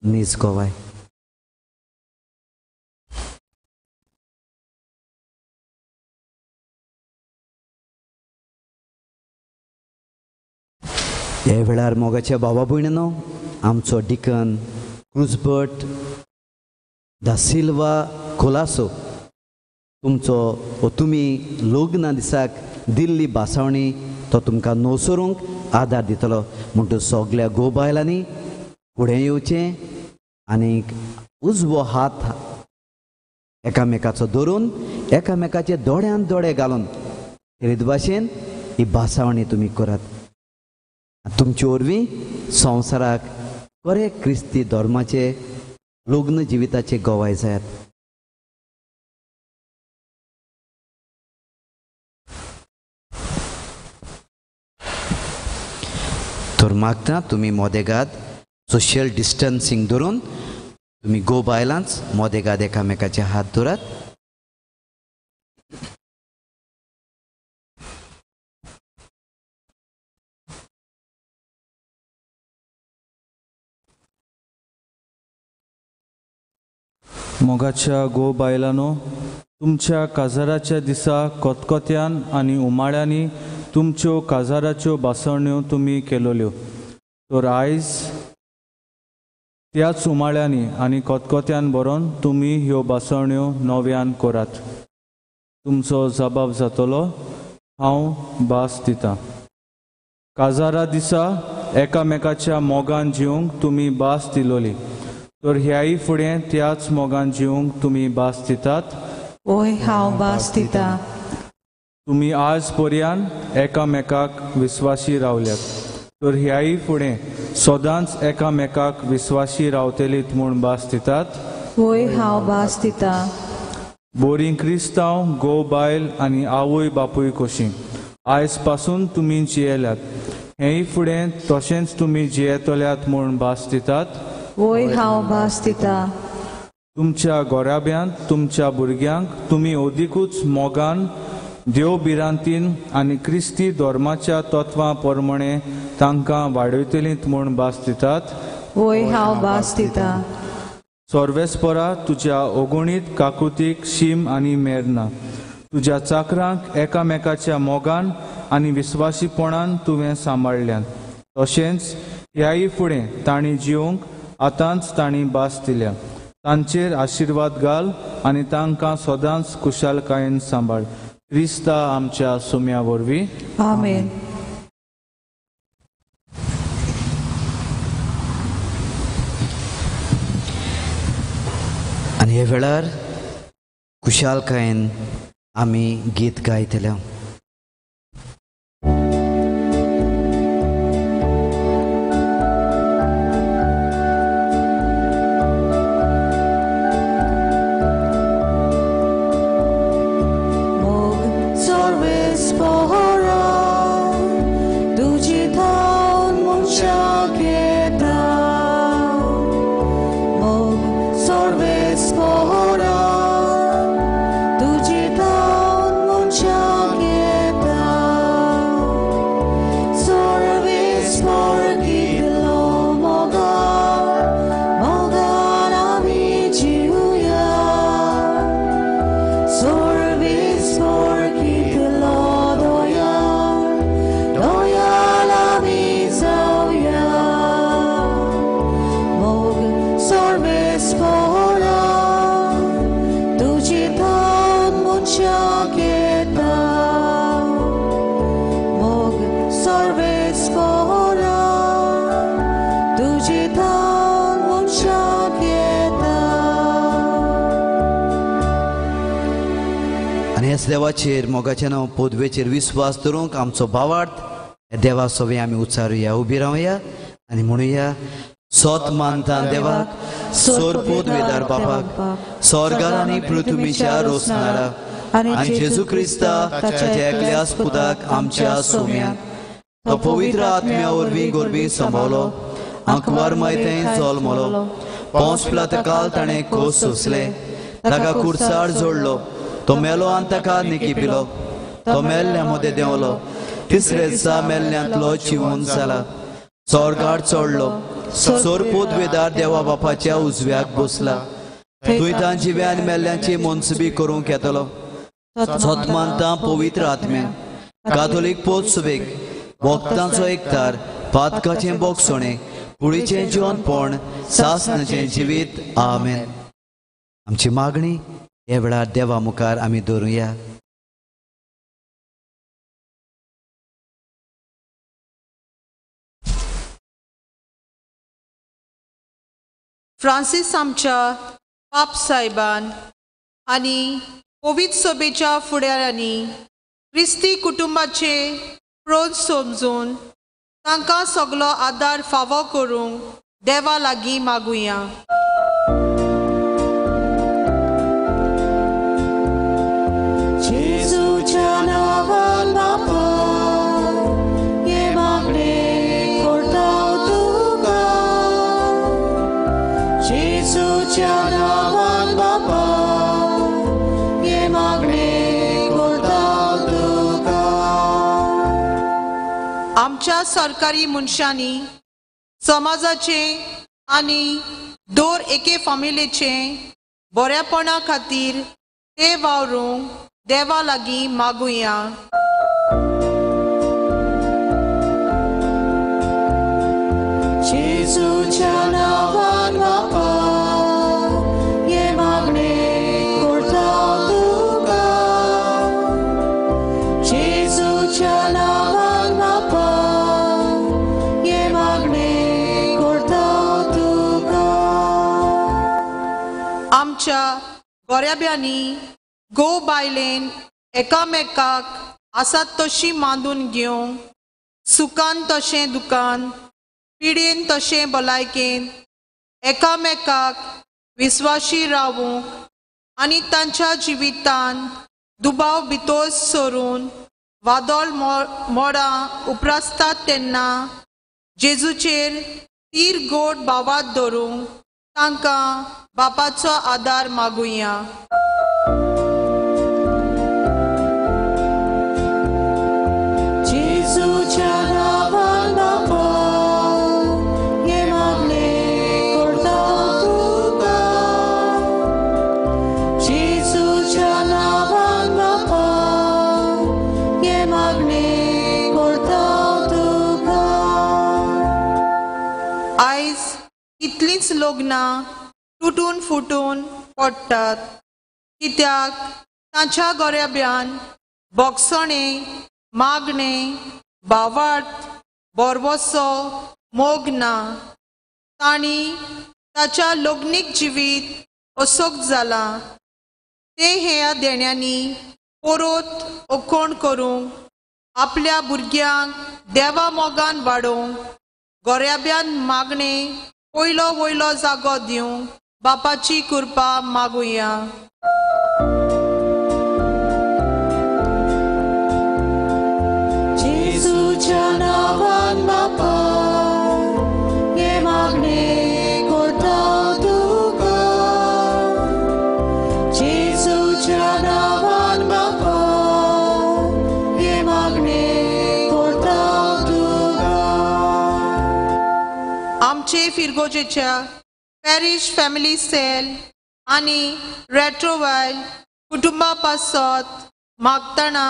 [SPEAKER 2] नीज गोवाय. हे वेळार मोगाच्या भावा भयणीनो, आमचो डिकन क्रुजबर्ट दा सिल्वा कोलासो तुमी लग्ना दिसाक दिल्ली भासावणी तो तुमकां नोसरूंक आदार दितलो. म्हणटून सगळ्या गो बायलांनी फुडें येवचें आनी उजवो हात एकामेकाचो धरून एकामेकाचे दोळ्यांत दोळे घालून हेरीत भाशेन ही भासावणी तुमी करात. तुमचे वरवीं संवसाराक खरे क्रिस्ती धर्माचे लग्न जिविताचे गोवाय जायात. तर मागता तुमी मोदेगाद सोशियल डिस्टन्सिंग धरून तुमी गो बायलांच मोदेगाद एकामेकाचे हात धरात.
[SPEAKER 6] मोगाच्या गो बायलांनो, तुमच्या काजाराच्या दिसा कोतकोत्यान आनी उमाळ्यांनी तुमच्यो काजाराच्यो बासवण्यो तुमी केलोल्यो. तर आयज त्याच उमाळ्यांनी आनी कोतकोत्यान बरोवन तुमी ह्यो बासवण्यो नव्यान करात. तुमचो जबाब जातलो, हांव भास दितां. काजारा दिसा एकामेकाच्या मोगान जिवंक तुमी भास दिलोली. तर ह्याय फुडें त्याच मोगान जिवंक तुमी भास दितात.
[SPEAKER 1] ओय हांव भास दितां.
[SPEAKER 6] तुमी आज पर्यान एकामेकाक विस्वासी रावल्यात. तर ह्याय फुडें सदांच एकामेकाक विस्वासी रावतलीत म्हूण भास दितात.
[SPEAKER 1] ओय हांव भास दितां.
[SPEAKER 6] बोरी क्रिस्तांव, गो बायल आनी आवय बापूय कशीं आयज पासून तुमी जियेल्यात. हेय फुडें तशेंच तुमी जियेतल्यात म्हूण भास दितात.
[SPEAKER 1] ओय हांव भास दितां.
[SPEAKER 6] तुमच्या गोराब्यांत तुमच्या भुरग्यांक तुमी ओदिकूच मोगान देव भिरांतीन आनी क्रिस्ती धर्माच्या तत्वां प्रमाणे तांकां वाडयतलीत म्हूण भास दितात.
[SPEAKER 1] ओय हांव भास दितां.
[SPEAKER 6] सर्वेस्परा तुज्या ओगोणीत काकुतीक शीम आनी मेर ना. तुज्या चाकरांक एकामेकाच्या मोगान आनी विस्वासीपणान तुवें सांबाळल्यात. तशेंच ह्याय फुडें तांणी जिवंक आतांच तांणी भास दिल्या. तांचेर आशिर्वाद घाल आनी तांकां सदांच कुशालकायेन सांबाळ. क्रिस्ता आमच्या सुम्या वरवीं.
[SPEAKER 1] आमेन.
[SPEAKER 2] आनी हे वेळार कुशालकायेन आमी गीत गायतले. देवाचेर मोगाचें नांव पोदवेचेर विस्वास दवरूंक आमचो भावार्थ हे देवा सोबे आमी उच्चारुया. उबी रावया आनी म्हणुया. सोत मानता देवाक, सोर पोदवेदार बापाक, स्वर्गार आनी पृथ्वीच्या रोसणारा आनी जेजू क्रिस्ता ताच्या एकल्या पुताक आमच्या सोम्याक तो पवित्र आत्म्या वरवीं गोरबी संभोवलो. आंकवार मायतें जल्मलो. पोंच काल ताणें खोस सोंसले. ताका कुर्सार जोडलो. तो मेलो आनी ताका निकिपिलो. तो मेल्ल्या मदें देंवलो. तिसरे दिसा मेल्ल्यांतलो जिवंत जाला. स्वर्गार चडलो. सोर पोदवेदार देवा बापाच्या उजव्याक बसला. थंय तां जिव्या आनी मेल्ल्यांची मोनसबी करूंक येतलो. सतमानता पवित्र आत्म्यान कातोलीक पोत सुबेक वखदांचो एकतार पातकाचें बोगसोणें कुडीचें जिवंतपण सासणाचें जिवीत. आमेन. आमची मागणी हे वेळार देवा मुखार आमी दवरुया.
[SPEAKER 7] फ्रांसीस आमच्या पाप साहेबान आनी पवित्र सभेच्या फुडाऱ्यांनी क्रिस्ती कुटुंबाचे प्रोज समजून तांकां सगलो आदार फावो करूंक देवा लागीं मागुया. आमच्या सरकारी मनशांनी समाजाचे आनी दर एके फामिलीचे बरेपणा खातीर ते वावरूंक देवा लागीं मागुया. आमच्या गोऱ्याब्यांनी गो बायलेन एकामेकाक आसात तशी मांडून घेवंक सुखान तशें दुखान पिडेन तशें भलायकेन एकामेकाक विस्वाशी रावूंक आनी तांच्या जिवितान दुबाव भितर सरून वादळ मोडां उपरासतात तेन्ना जेजूचेर तीर गोड बावात धरूंक तांकां बापाचो आदार मागुया. सगळींच लग्नां तुटून फुटून पडटात, कित्याक तांच्या गोऱ्याब्यान बोगसणे, मागणे, बावाट, बोरवोसो, मोग ना. तांणी ताच्या लग्नीक जिवीत असोक जाला ते ह्या देण्यांनी परत ओकोण करूंक, आपल्या भुरग्यांक देवा मोगान वाडोवंक, गोऱ्याब्यान मागणे पयलो वयलो जागो दिवंक बापाची कृपा मागुया.
[SPEAKER 1] जेसूच्या नावान बापा हे मागणे करता तुका. जेसूच्या नावान बापा हे मागणे करता तुका.
[SPEAKER 7] आमचे फिरगोजेच्या पॅरिश फॅमिली सेल आनी रेट्रोवायल कुटुंबा पासत मागतना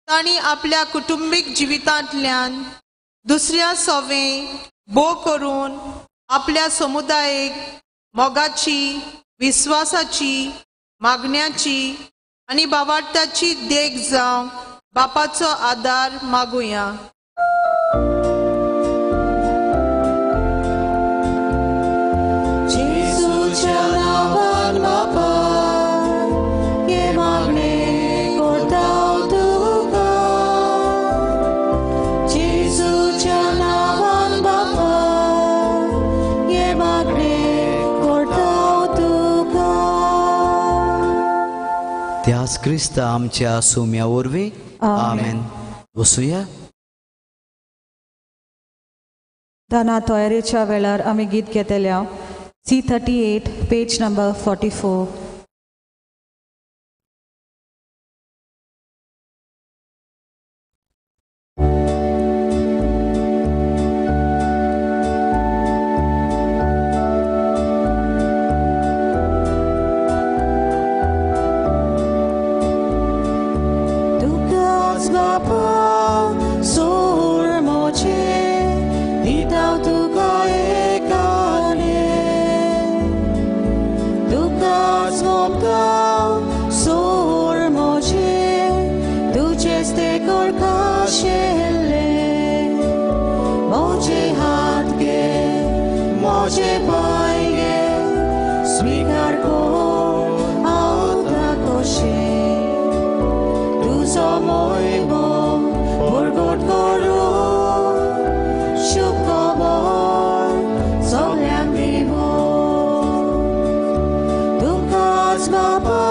[SPEAKER 7] तांणी आपल्या कुटुंबीक जिवितांतल्यान दुसऱ्या सोवें भोव करून आपल्या समुदायाक मोगाची, विस्वासाची, मागण्याची आनी बावार्थाची देख जावंक बापाचो आदार मागुया.
[SPEAKER 1] जेसूच्या नावान बापा हे मागणे करता तुका. जेसूच्या नावान बापा हे मागणे करता तुका.
[SPEAKER 2] त्याच क्रिस्त आमच्या सोम्या वरवीं आमेन. बसूया.
[SPEAKER 8] दाना तयारेच्या वेळार आमी गीत घेतल्या C38 पेज नंबर 44.
[SPEAKER 1] तुकाच बापा सोर मोचे दिता तुका एकाने. तुकाच मोगता सोर मोचे तुझेच ते कोरखाशेले. मोजे हात घे, मोजे पाय घे, स्वीकार कर हांव कोशे. तुझो मोहिमो परगट करूं शुभ खबर सगळ्यांक दिवो. तुकाच बापा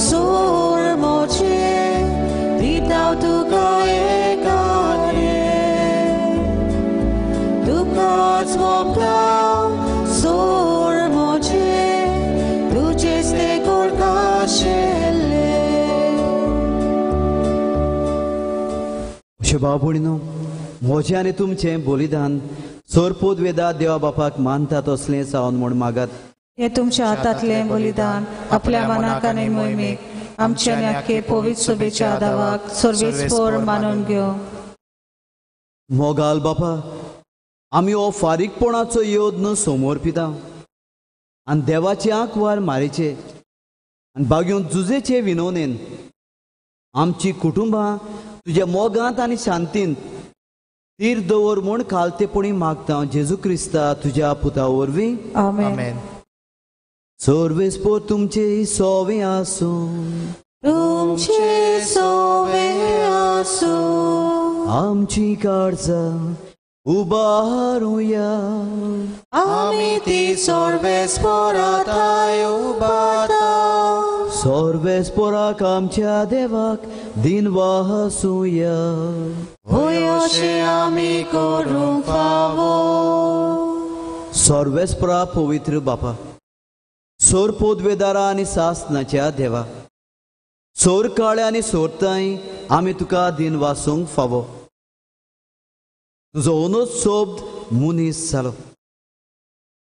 [SPEAKER 1] सोर मोचे दिता तुका एकाने. तुकाच मोगता सोर मोचे तुझेच ते कोरखाशेले.
[SPEAKER 2] भाव भयणीनो, म्हजें आनी तुमचें बलिदान सोरपोद वेदा देवा बापाक मानतात असलें जावन म्हूण मागात.
[SPEAKER 8] हे तुमच्या हातांतलें बलिदान आपल्या मनाक आनी मोहिमेक आमच्या आख्खे पवित्र सभेच्या आदाराक सर्वेस्पर मानून घेवं.
[SPEAKER 2] मोगाल बापा, आमी हो फारीकपणाचो योद्न समर्पिता आनी देवाची आंकवार मारेचे आनी बागेवन जुजेचे विनवणेन आमची कुटुंबां तुज्या मोगांत आनी शांतींत तीर दवर म्हूण कालतेपणी मागता जेजू क्रिस्ता तुज्या पुता वरवीं
[SPEAKER 8] आमेन.
[SPEAKER 2] सर्वेस्पर तुमचे सोवें आसूं.
[SPEAKER 1] तुमचे सोवें आसूं.
[SPEAKER 2] आमची काळजां उबारुया.
[SPEAKER 1] आमी ती सर्वेस्परांताय उबारता.
[SPEAKER 2] सर्वेस्पराक आमच्या देवाक दिनवासूया.
[SPEAKER 1] होय अशें आमी करूंक फावो.
[SPEAKER 2] सर्वेस्परा पवित्र बापा, सोर पोदवेदारा आनी सासनाच्या देवा, सोर काळे आनी सोरताय आमी तुका दिन वासूंक फावो. तुजो ओनूच सोबत मुनीस जालो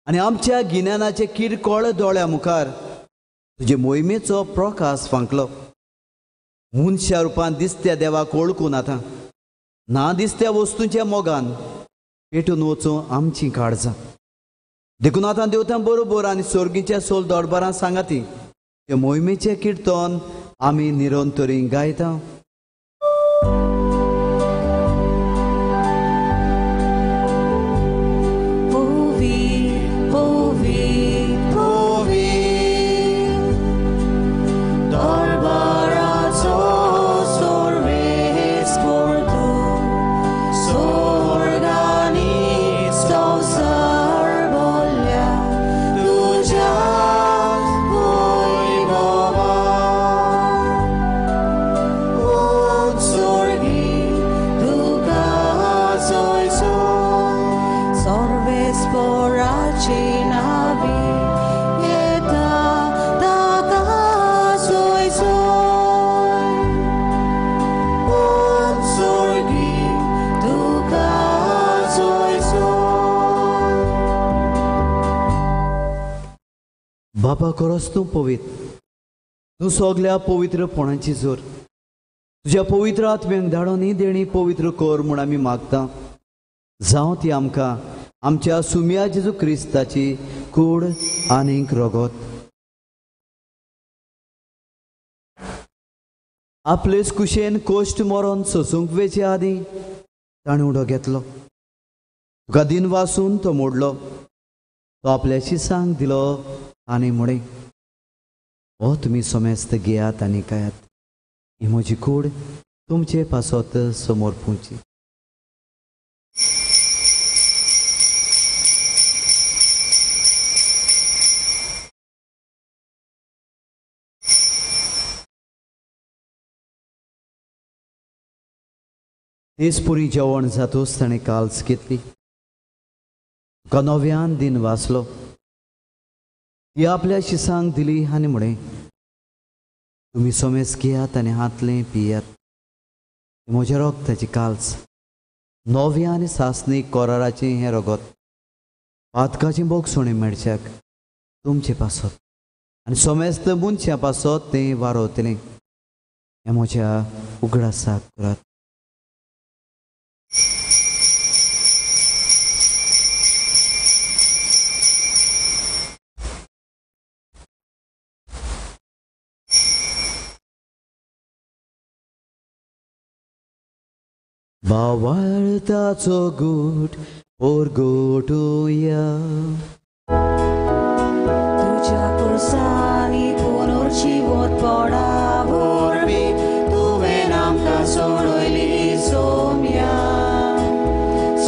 [SPEAKER 2] आनी आमच्या गिन्यानाचे किरकोळ दोळ्या मुखार तुजे मोहिमेचो प्रकाश फांकलो. मनशा रुपान दिसत्या देवाक वळखून आतां ना दिसत्या वस्तूंच्या मोगान पेटून वचूं आमची काळजां. देखून आतां देवतां बरोबर आनी सोर्गीच्या सोल दरबारां सांगाती ते मोहिमेचें किर्तन आमी निरंतरी गायता. बाबा खरोच तूं पवित्र, तूं सगल्या पवित्रपणाची जोर. तुज्या पवित्र आत्म्याक धाडून ही देणी पवित्र कर म्हूण आमी मागता. जावं ती आमकां आमच्या सुम्या जेजू क्रिस्ताची कूड आनीक रगत. आपलेच कुशेन कोश्ट मरोन सोसूंक वेचे आदीं ताणें उडो घेतलो. तुका दिन वासून तो मोडलो. तो आपल्या शिसांक दिलो आनी म्हणे, हो तुमी सोमेस्त घेयात आनी खायात. ही म्हजी कूड तुमचे पासत समोर पुंची. तेच पुरी जेवण जातूच ताणें काल्स घेतली. तुका नव्यान दिन वाचलो. ती आपल्या शिसांक दिली आनी म्हणे, तुमी सोमेस घेयात आनी हातलें पियात. म्हज्या रोगताची काल्स, नव्या आनी सासणीक कोराराचें हें रगत, पातकाची बोगसोणी मेळच्याक तुमचे पासत आनी सोमेस्त मनशा पासत तें वारोतलें. हें म्हज्या उगडासाक करात. बावाळताचो गूट ओरगोटुया.
[SPEAKER 8] तुझ्या पुरसांनी पुनर्जीवत पडा वरवी तुवें आमकां सोडयली सोम्या.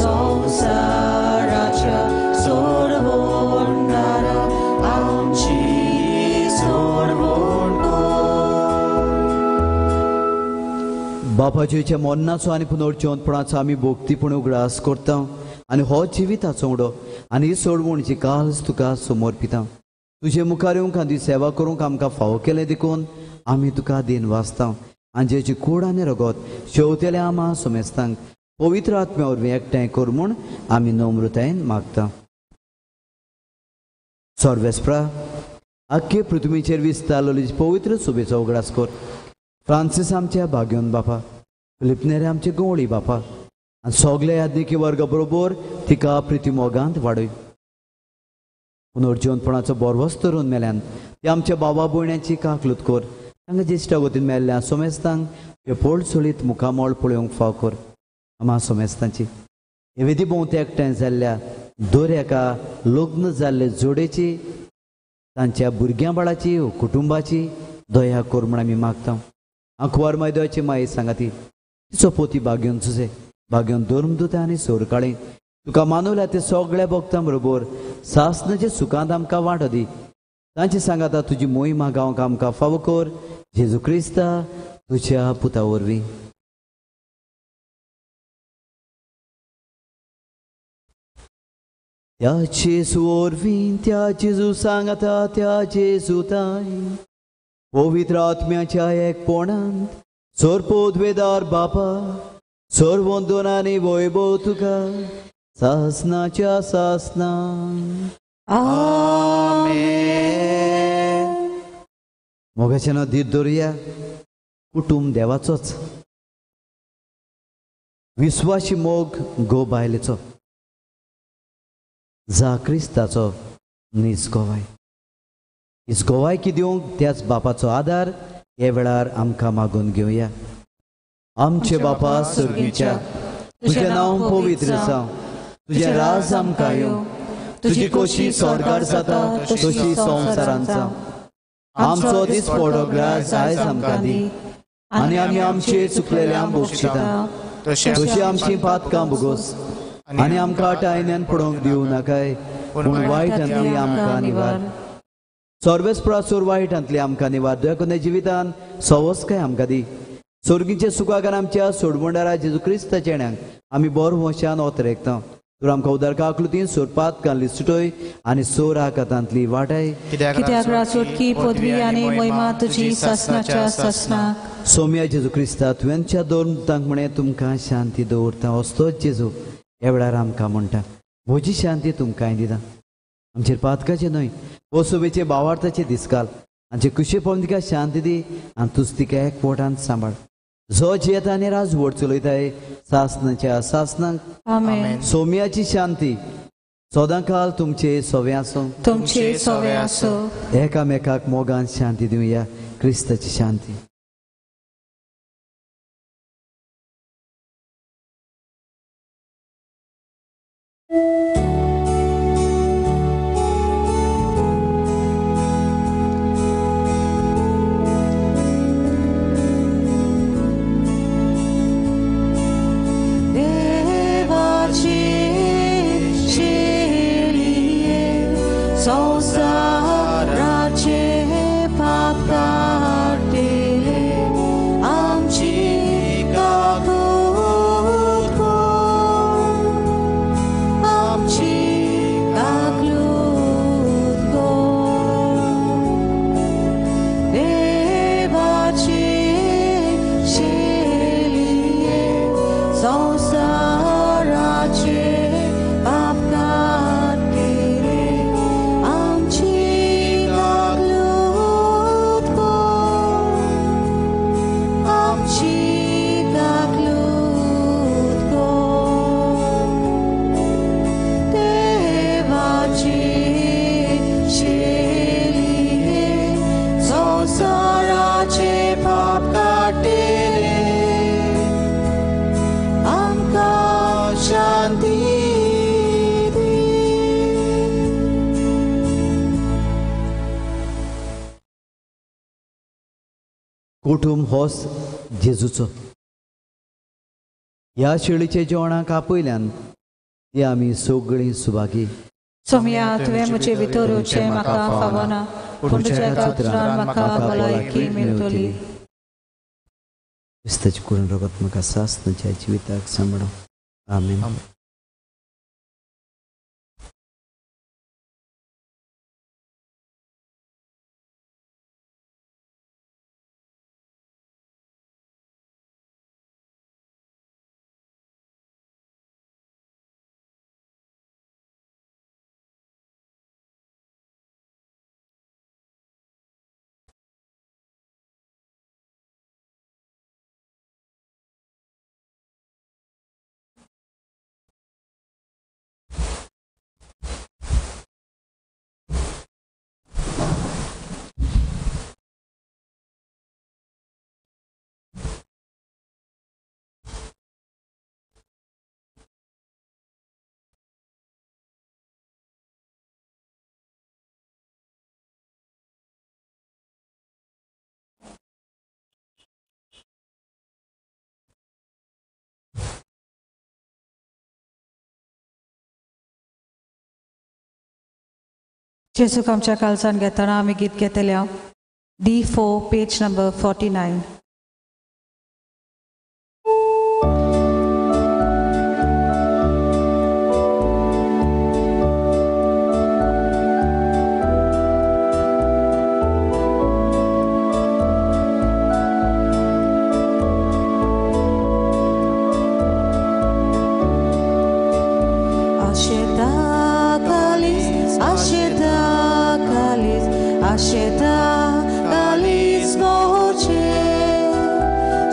[SPEAKER 8] संवसाराच्या सोडवणारा आमची सोडवण कर.
[SPEAKER 2] बापाच्या मोन्नाचो आनी पुनर्जीवनपणाचो आमी भोक्तीपण उगडास करता आनी हो जिविताचो उडो आनी ही सोडवणची काल्स तुका समर्पिता. तुजे मुखार येवंक आनी सेवा करूंक आमकां फावो केलें देखून आमी तुका दिन वाचता. आनी जेची कूड आनी रगत शेवतेल्या आमा सोमेस्तांक पवित्र आत्म्या वरवीं एकठांय कर म्हूण आमी नम्रतायेन मागता. सर्वेस्प्रा आख्खे पृथ्वीचेर विस्तारलेली पवित्र सुबेचो उगडास कर. फ्रांसीस आमच्या भाग्योन बापा, फिलिपनेरे आमचे गवळी बापा आनी सगळे यादनिकी वर्गा बरोबर तिका प्रिती मोगांत वाडय. पुनर्जीवनपणाचो बरवस तरून मेल्यान ते आमच्या बाबा भयण्याची काकलूत कर. तांकां जेश्टा वतीन मेल्ल्या सोमेस्तांक हे पोळ चळीत मुखामोळ पळोवंक फाव कर. आमा सोमेस्तांची हे विधी भोंवती एकठांय जाल्ल्या दर एका लग्न जाल्ले जोडेची, तांच्या भुरग्यां बाळाची व कुटुंबाची दया कर म्हूण आमी मागता. आंखवार मैदाची माई सांगाती तिचो पोती भाग्योन झुजे भाग्योन धर्मदूत आनी सोरकाळी तुका मानवल्या ते सगळ्या भक्तां बरोबर सासणाच्या सुखांत आमकां वांटो दी. तांची सांगाता तुजी मोहीम गांवक आमकां फावो कर. जेजू क्रिस्ता तुज्या पुता वरवीं. त्या जेजू वरवीं त्या जेजू सांगाता त्या जेजू ताई पवित्र आत्म्याच्या एकपणांत सोरपोद्वेदार बापा सोरवंदन आनी वैभव तुका सासनाच्या सासना. मोगाचें नांव दीत दवरुया. कुटुंब देवाचोच, विस्वासी मोग गो बायलेचो. जा क्रिस्ताचो निजगोवाय. इस्गोवाय की दिवंक त्याच बापाचो आदार हे वेळार आमकां मागून घेवया. आमचे बापा स्वर्गीच्या, तुझें नांव पवित्र जावं, तुझें राज आमकां येवं, तुजी खोशी स्वर्गार जाता तशी संवसारांत जावं. आमचो दिसपडो ग्रास आयज आमकां दी, आनी आमी आमचे चुकलेल्यांक बोगशिता तशी आमची पातकां भोगोस, आनी आमकां टायण्यान पडोवंक दिवं नाकाय, पूण वायटांतली आमकां निवार. सर्वेस्परासूर वायटांतली आमकां निवार. दयाकोने जिवितान सवस्काय आमकां दी. स्वर्गीचे सुखाकार आमच्या सोडवंडारा जेजू क्रिस्ताच्या येण्याक आमी बरो वशान ओतरेकता. तर आमकां उदारका आकृतीन सोरपात कांली सुटोय आनी सोर आकातांतली वाटाय.
[SPEAKER 8] कित्याक राजवटकी पदवी आनी महिमा तुजी सासनाच्या सासनाक.
[SPEAKER 2] सोम्या जेजू क्रिस्ता तुवेंच्या दोन मुतांक म्हणे तुमकां शांती दवरता. वस्तोच जेजू ह्या वेळार आमकां म्हणटा म्हजी शांती तुमकां दिता. आमचेर पातकाचे न्हय, हो सोबेचे भावार्थाचे दिसकाल. आमचे कुशेपण तिका शांती दी आनी तुज तिका एकवटान सांबाळ. जो जेत आनी राजवट चलयताय सासनाच्या सासनाक.
[SPEAKER 8] आमेन.
[SPEAKER 2] सोम्याची शांती सदांकाल तुमचे सोवे आसूं.
[SPEAKER 8] तुमचे सोवे आसो.
[SPEAKER 2] एकामेकाक मोगान शांती दिवया. क्रिस्ताची शांती. कुटुंब होस जेजूचो. ह्या शेळीचे जेवणाक आपयल्यान ती आमी सगळीं सुभागी.
[SPEAKER 8] सोम्या तुवें म्हजे भितर येवचें म्हाका फावना, पूण तुज्या कातरान म्हाका भलायकी मेळटली.
[SPEAKER 2] क्रिस्ताची करून रगत म्हाका सासनाच्या जिविताक सांबाळो. आमेन.
[SPEAKER 8] जेजूक आमच्या काळजान घेतना आमी गीत घेतले D4 page number 49.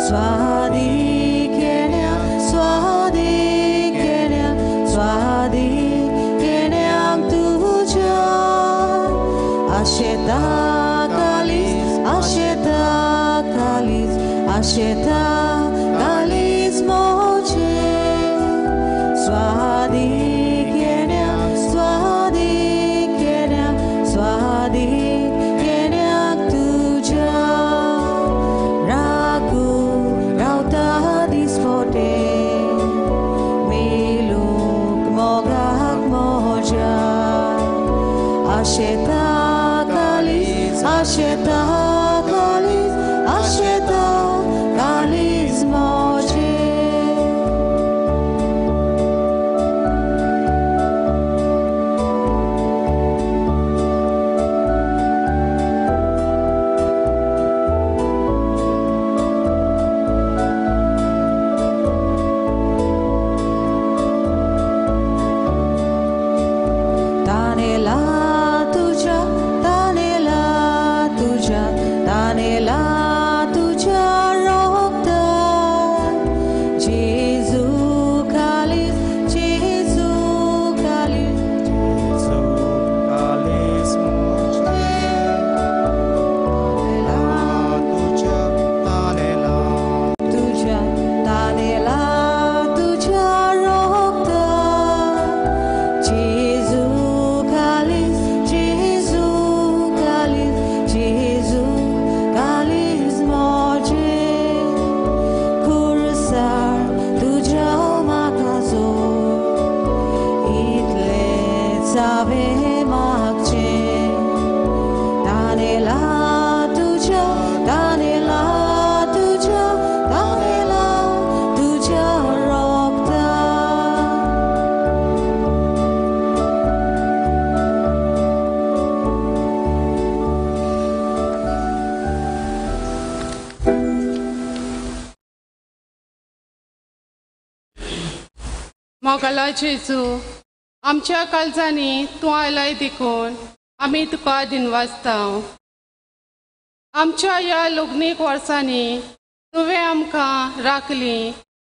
[SPEAKER 8] Swadi kenya, swadi kenya, तुझ्या आशेता कालीज आशेता कालीज आशेता कालीज मोजे
[SPEAKER 9] मोगाला जेजू आमच्या काळजांनी तूं आयलाय देखून आमी तुका दिनवासता आमच्या ह्या लग्नीक वर्सांनी तुवें आमकां राखली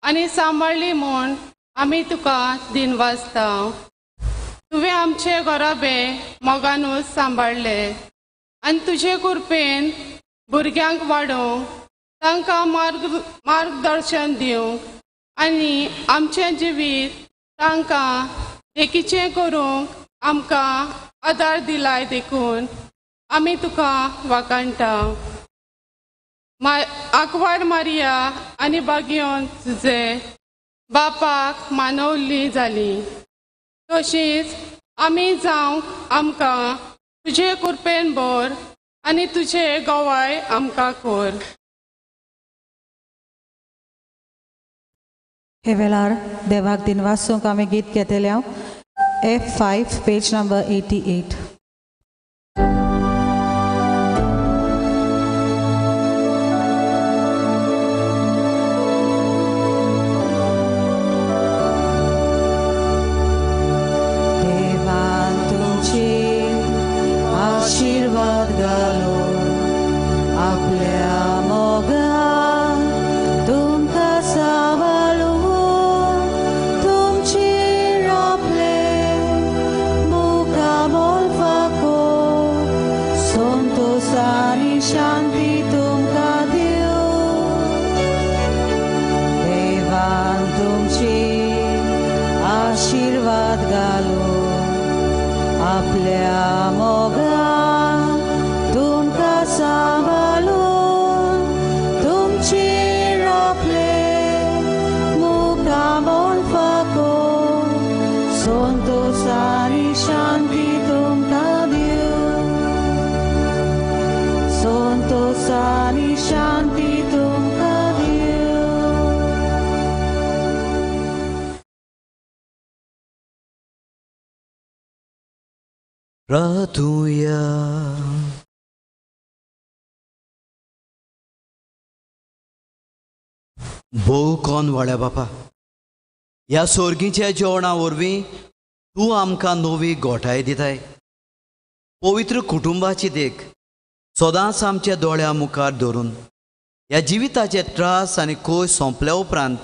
[SPEAKER 9] आनी सांबाळली म्हूण आमी तुका दिनवासता तुवें आमचे घराबे मोगानूच सांबाळले आनी तुजे कृपेन भुरग्यांक वाडोवंक तांकां मार्गदर्शन दिवंक आनी आमचें जिवीत तांकां देखीचें करूंक आमकां आदार दिलाय देखून आमी तुका वाखाणटा आंकवार मारिया आनी बागयोन तुजे बापाक मानवली जाली तशींच आमी जावंक आमकां तुजे कृपेन भर आनी तुजे गोवाय आमकां कर
[SPEAKER 8] हे वेळार देवाक दिनवासूंक आमी गीत घेतले F5 पेज नंबर 88 देवान तुमचे आशीर्वाद घालो आपल्या मोगान तुमकां सांबाळून शांती तुमकां दिवं देवान तुमचे आशीर्वाद घालून आपल्या मोगान तुमकां सांबाळून तुमचेर आपले मुखामोल फाको संतोष आनी शांती तुमकां दिवं संतोष आनी शांती तुमकां दिवं
[SPEAKER 2] प्रार्थुया भोव कोण व्हड्या बापा ह्या सोर्गीच्या जेवणा वरवीं तूं आमकां नवी गोठाय दिताय पवित्र कुटुंबाची देख सदांच आमच्या दोळ्या मुखार धरून ह्या जिविताचे त्रास आनी कोय सोंपल्या उपरांत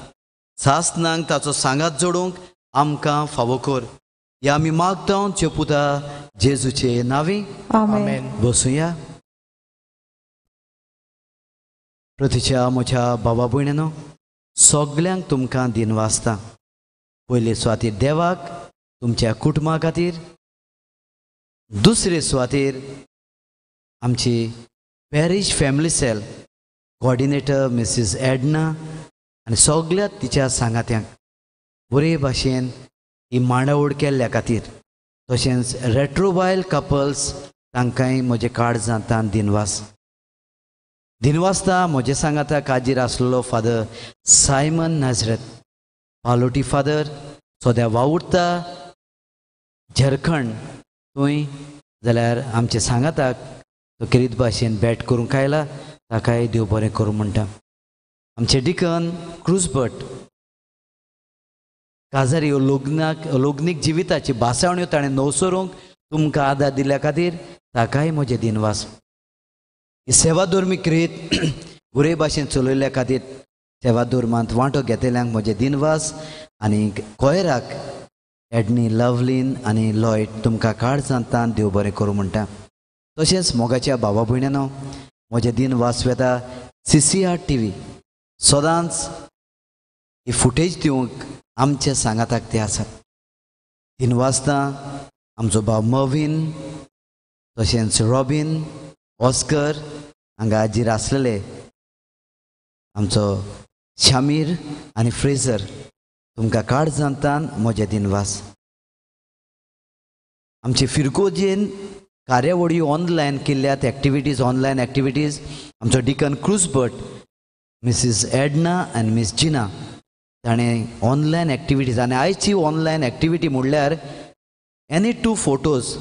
[SPEAKER 2] सासनांक ताचो सांगात जोडूंक आमकां फावो कर हे आमी मागता चेपुता जेजूचे नांवी
[SPEAKER 8] आमेन
[SPEAKER 2] बसूया प्रतीच्या म्हज्या बाबा भयणीनो सगल्यांक तुमकां दिनवासता पयले सुवातेर देवाक तुमच्या कुटुंबा खातीर दुसरे सुवातेर आमची parish family cell coordinator Mrs Edna आनी सगळ्या तिच्या सांगात्यांक बरे भाशेन ही मांडावळ केल्ल्या खातीर तशेंच रेट्रोवायल कपल्स तांकांय म्हजे काळजांतान दिनवास. दिनवासता म्हजे सांगाता काजीर आसलेलो फादर सायमन नाझरेत पालोटी फादर सोद्या वावुरता झारखंड थंय जाल्यार आमचे सांगाताक तो किरीत भाशेन भेट करूंक आयला ताकाय देव बरें करूं म्हणटा. आमचे डिकन क्रुजभट काजारी लोग्नीक जिविताची बासावण्यो ताणें नवसरूंक तुमकां आदार दिल्या खातीर ताकाय म्हजे दिनवास. ही सेवा धर्मी क्रियेत बरे भाशेन चलयल्ल्या खातीर सेवा धर्मांत वांटो घेतल्यांक म्हजे दिनवास. आनी कोयराक एडनी लवलीन आनी लॉयड तुमकां काळजांतान देव बरें करूं म्हणटा. तशेंच मोगाच्या भावा भयणांनो म्हजे दिनवास वेता CCR TV सदांच ही फुटेज दिवंक आमच्या सांगाताक ते आसात. दिनवासता आमचो भाव मवीन तशेंच रॉबिन ऑस्कर हांगा हाजीर आसलेले आमचो शामीर आनी फ्रेझर तुमकां काळजांतान म्हजे दिनवास. आमचे फिरकोजेन कार्यावळी ऑनलायन केल्ल्यात एक्टिविटीज ऑनलायन एक्टिविटीज आमचो डिकन क्रुजबर्ट मिसीस एडना आनी मिस जिना ताणें ऑनलायन एक्टिविटीज आनी आयची ऑनलायन एक्टिविटी म्हणल्यार एनी 2 फोटोज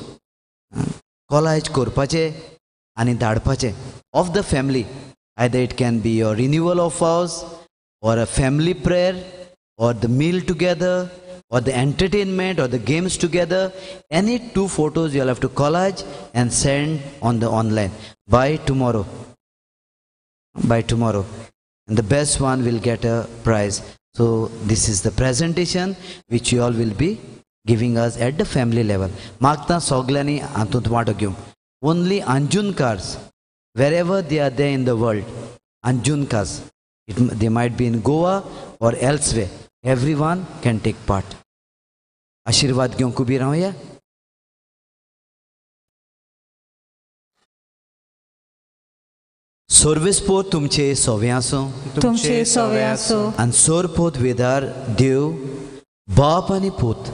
[SPEAKER 2] कॉलायज करपाचे आनी धाडपाचे of the family. Either it can be your renewal of vows or a family prayer or the meal together or the entertainment or the games together. Any 2 photos you'll have to collage and send on the online by tomorrow. And the best one will get a prize. So this is the presentation which you all will be giving us at the family level. Magta soglani antut vato gyum. Only Anjunkars, wherever they are there in the world, Anjunkars, they might be in Goa or elsewhere. Everyone can take part. आशीर्वाद घेवंक उबी रावया. सोर्वेस्पोत तुमचे सोवे आसूं.
[SPEAKER 8] तुमचे सोवे आसूं.
[SPEAKER 2] आनी सोरपोत वेदार देव बाप आनी पूत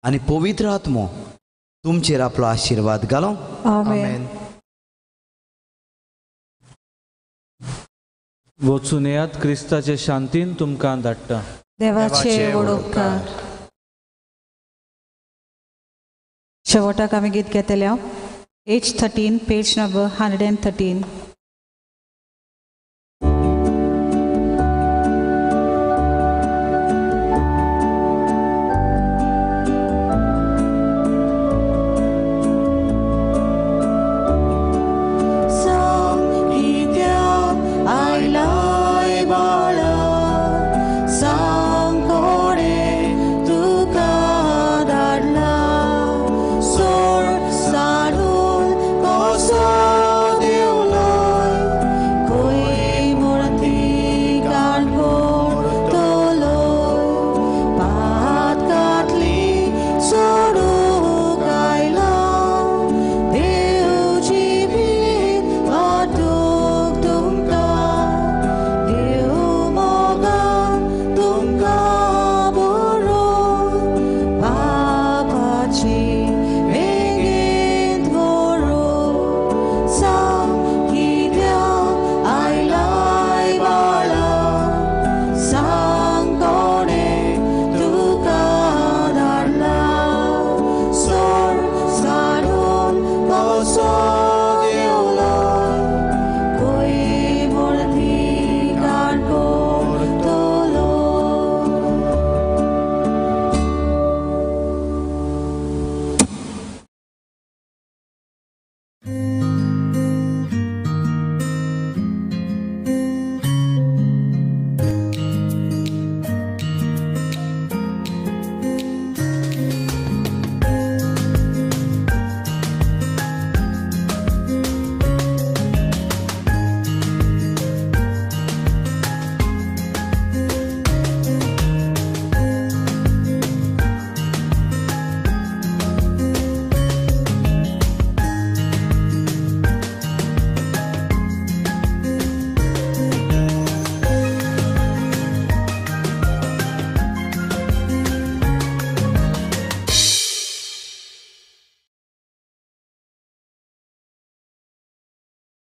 [SPEAKER 2] आनी पवित्र आत्मो तुमचेर आपलो आशीर्वाद घालो.
[SPEAKER 8] आमेन.
[SPEAKER 6] वचून येयात क्रिस्ताचे शांतीन तुमकां धाडटा.
[SPEAKER 8] देवाचे वडोपकार. शेवटाक आमी गीत घेतल्या. H13 page number 113.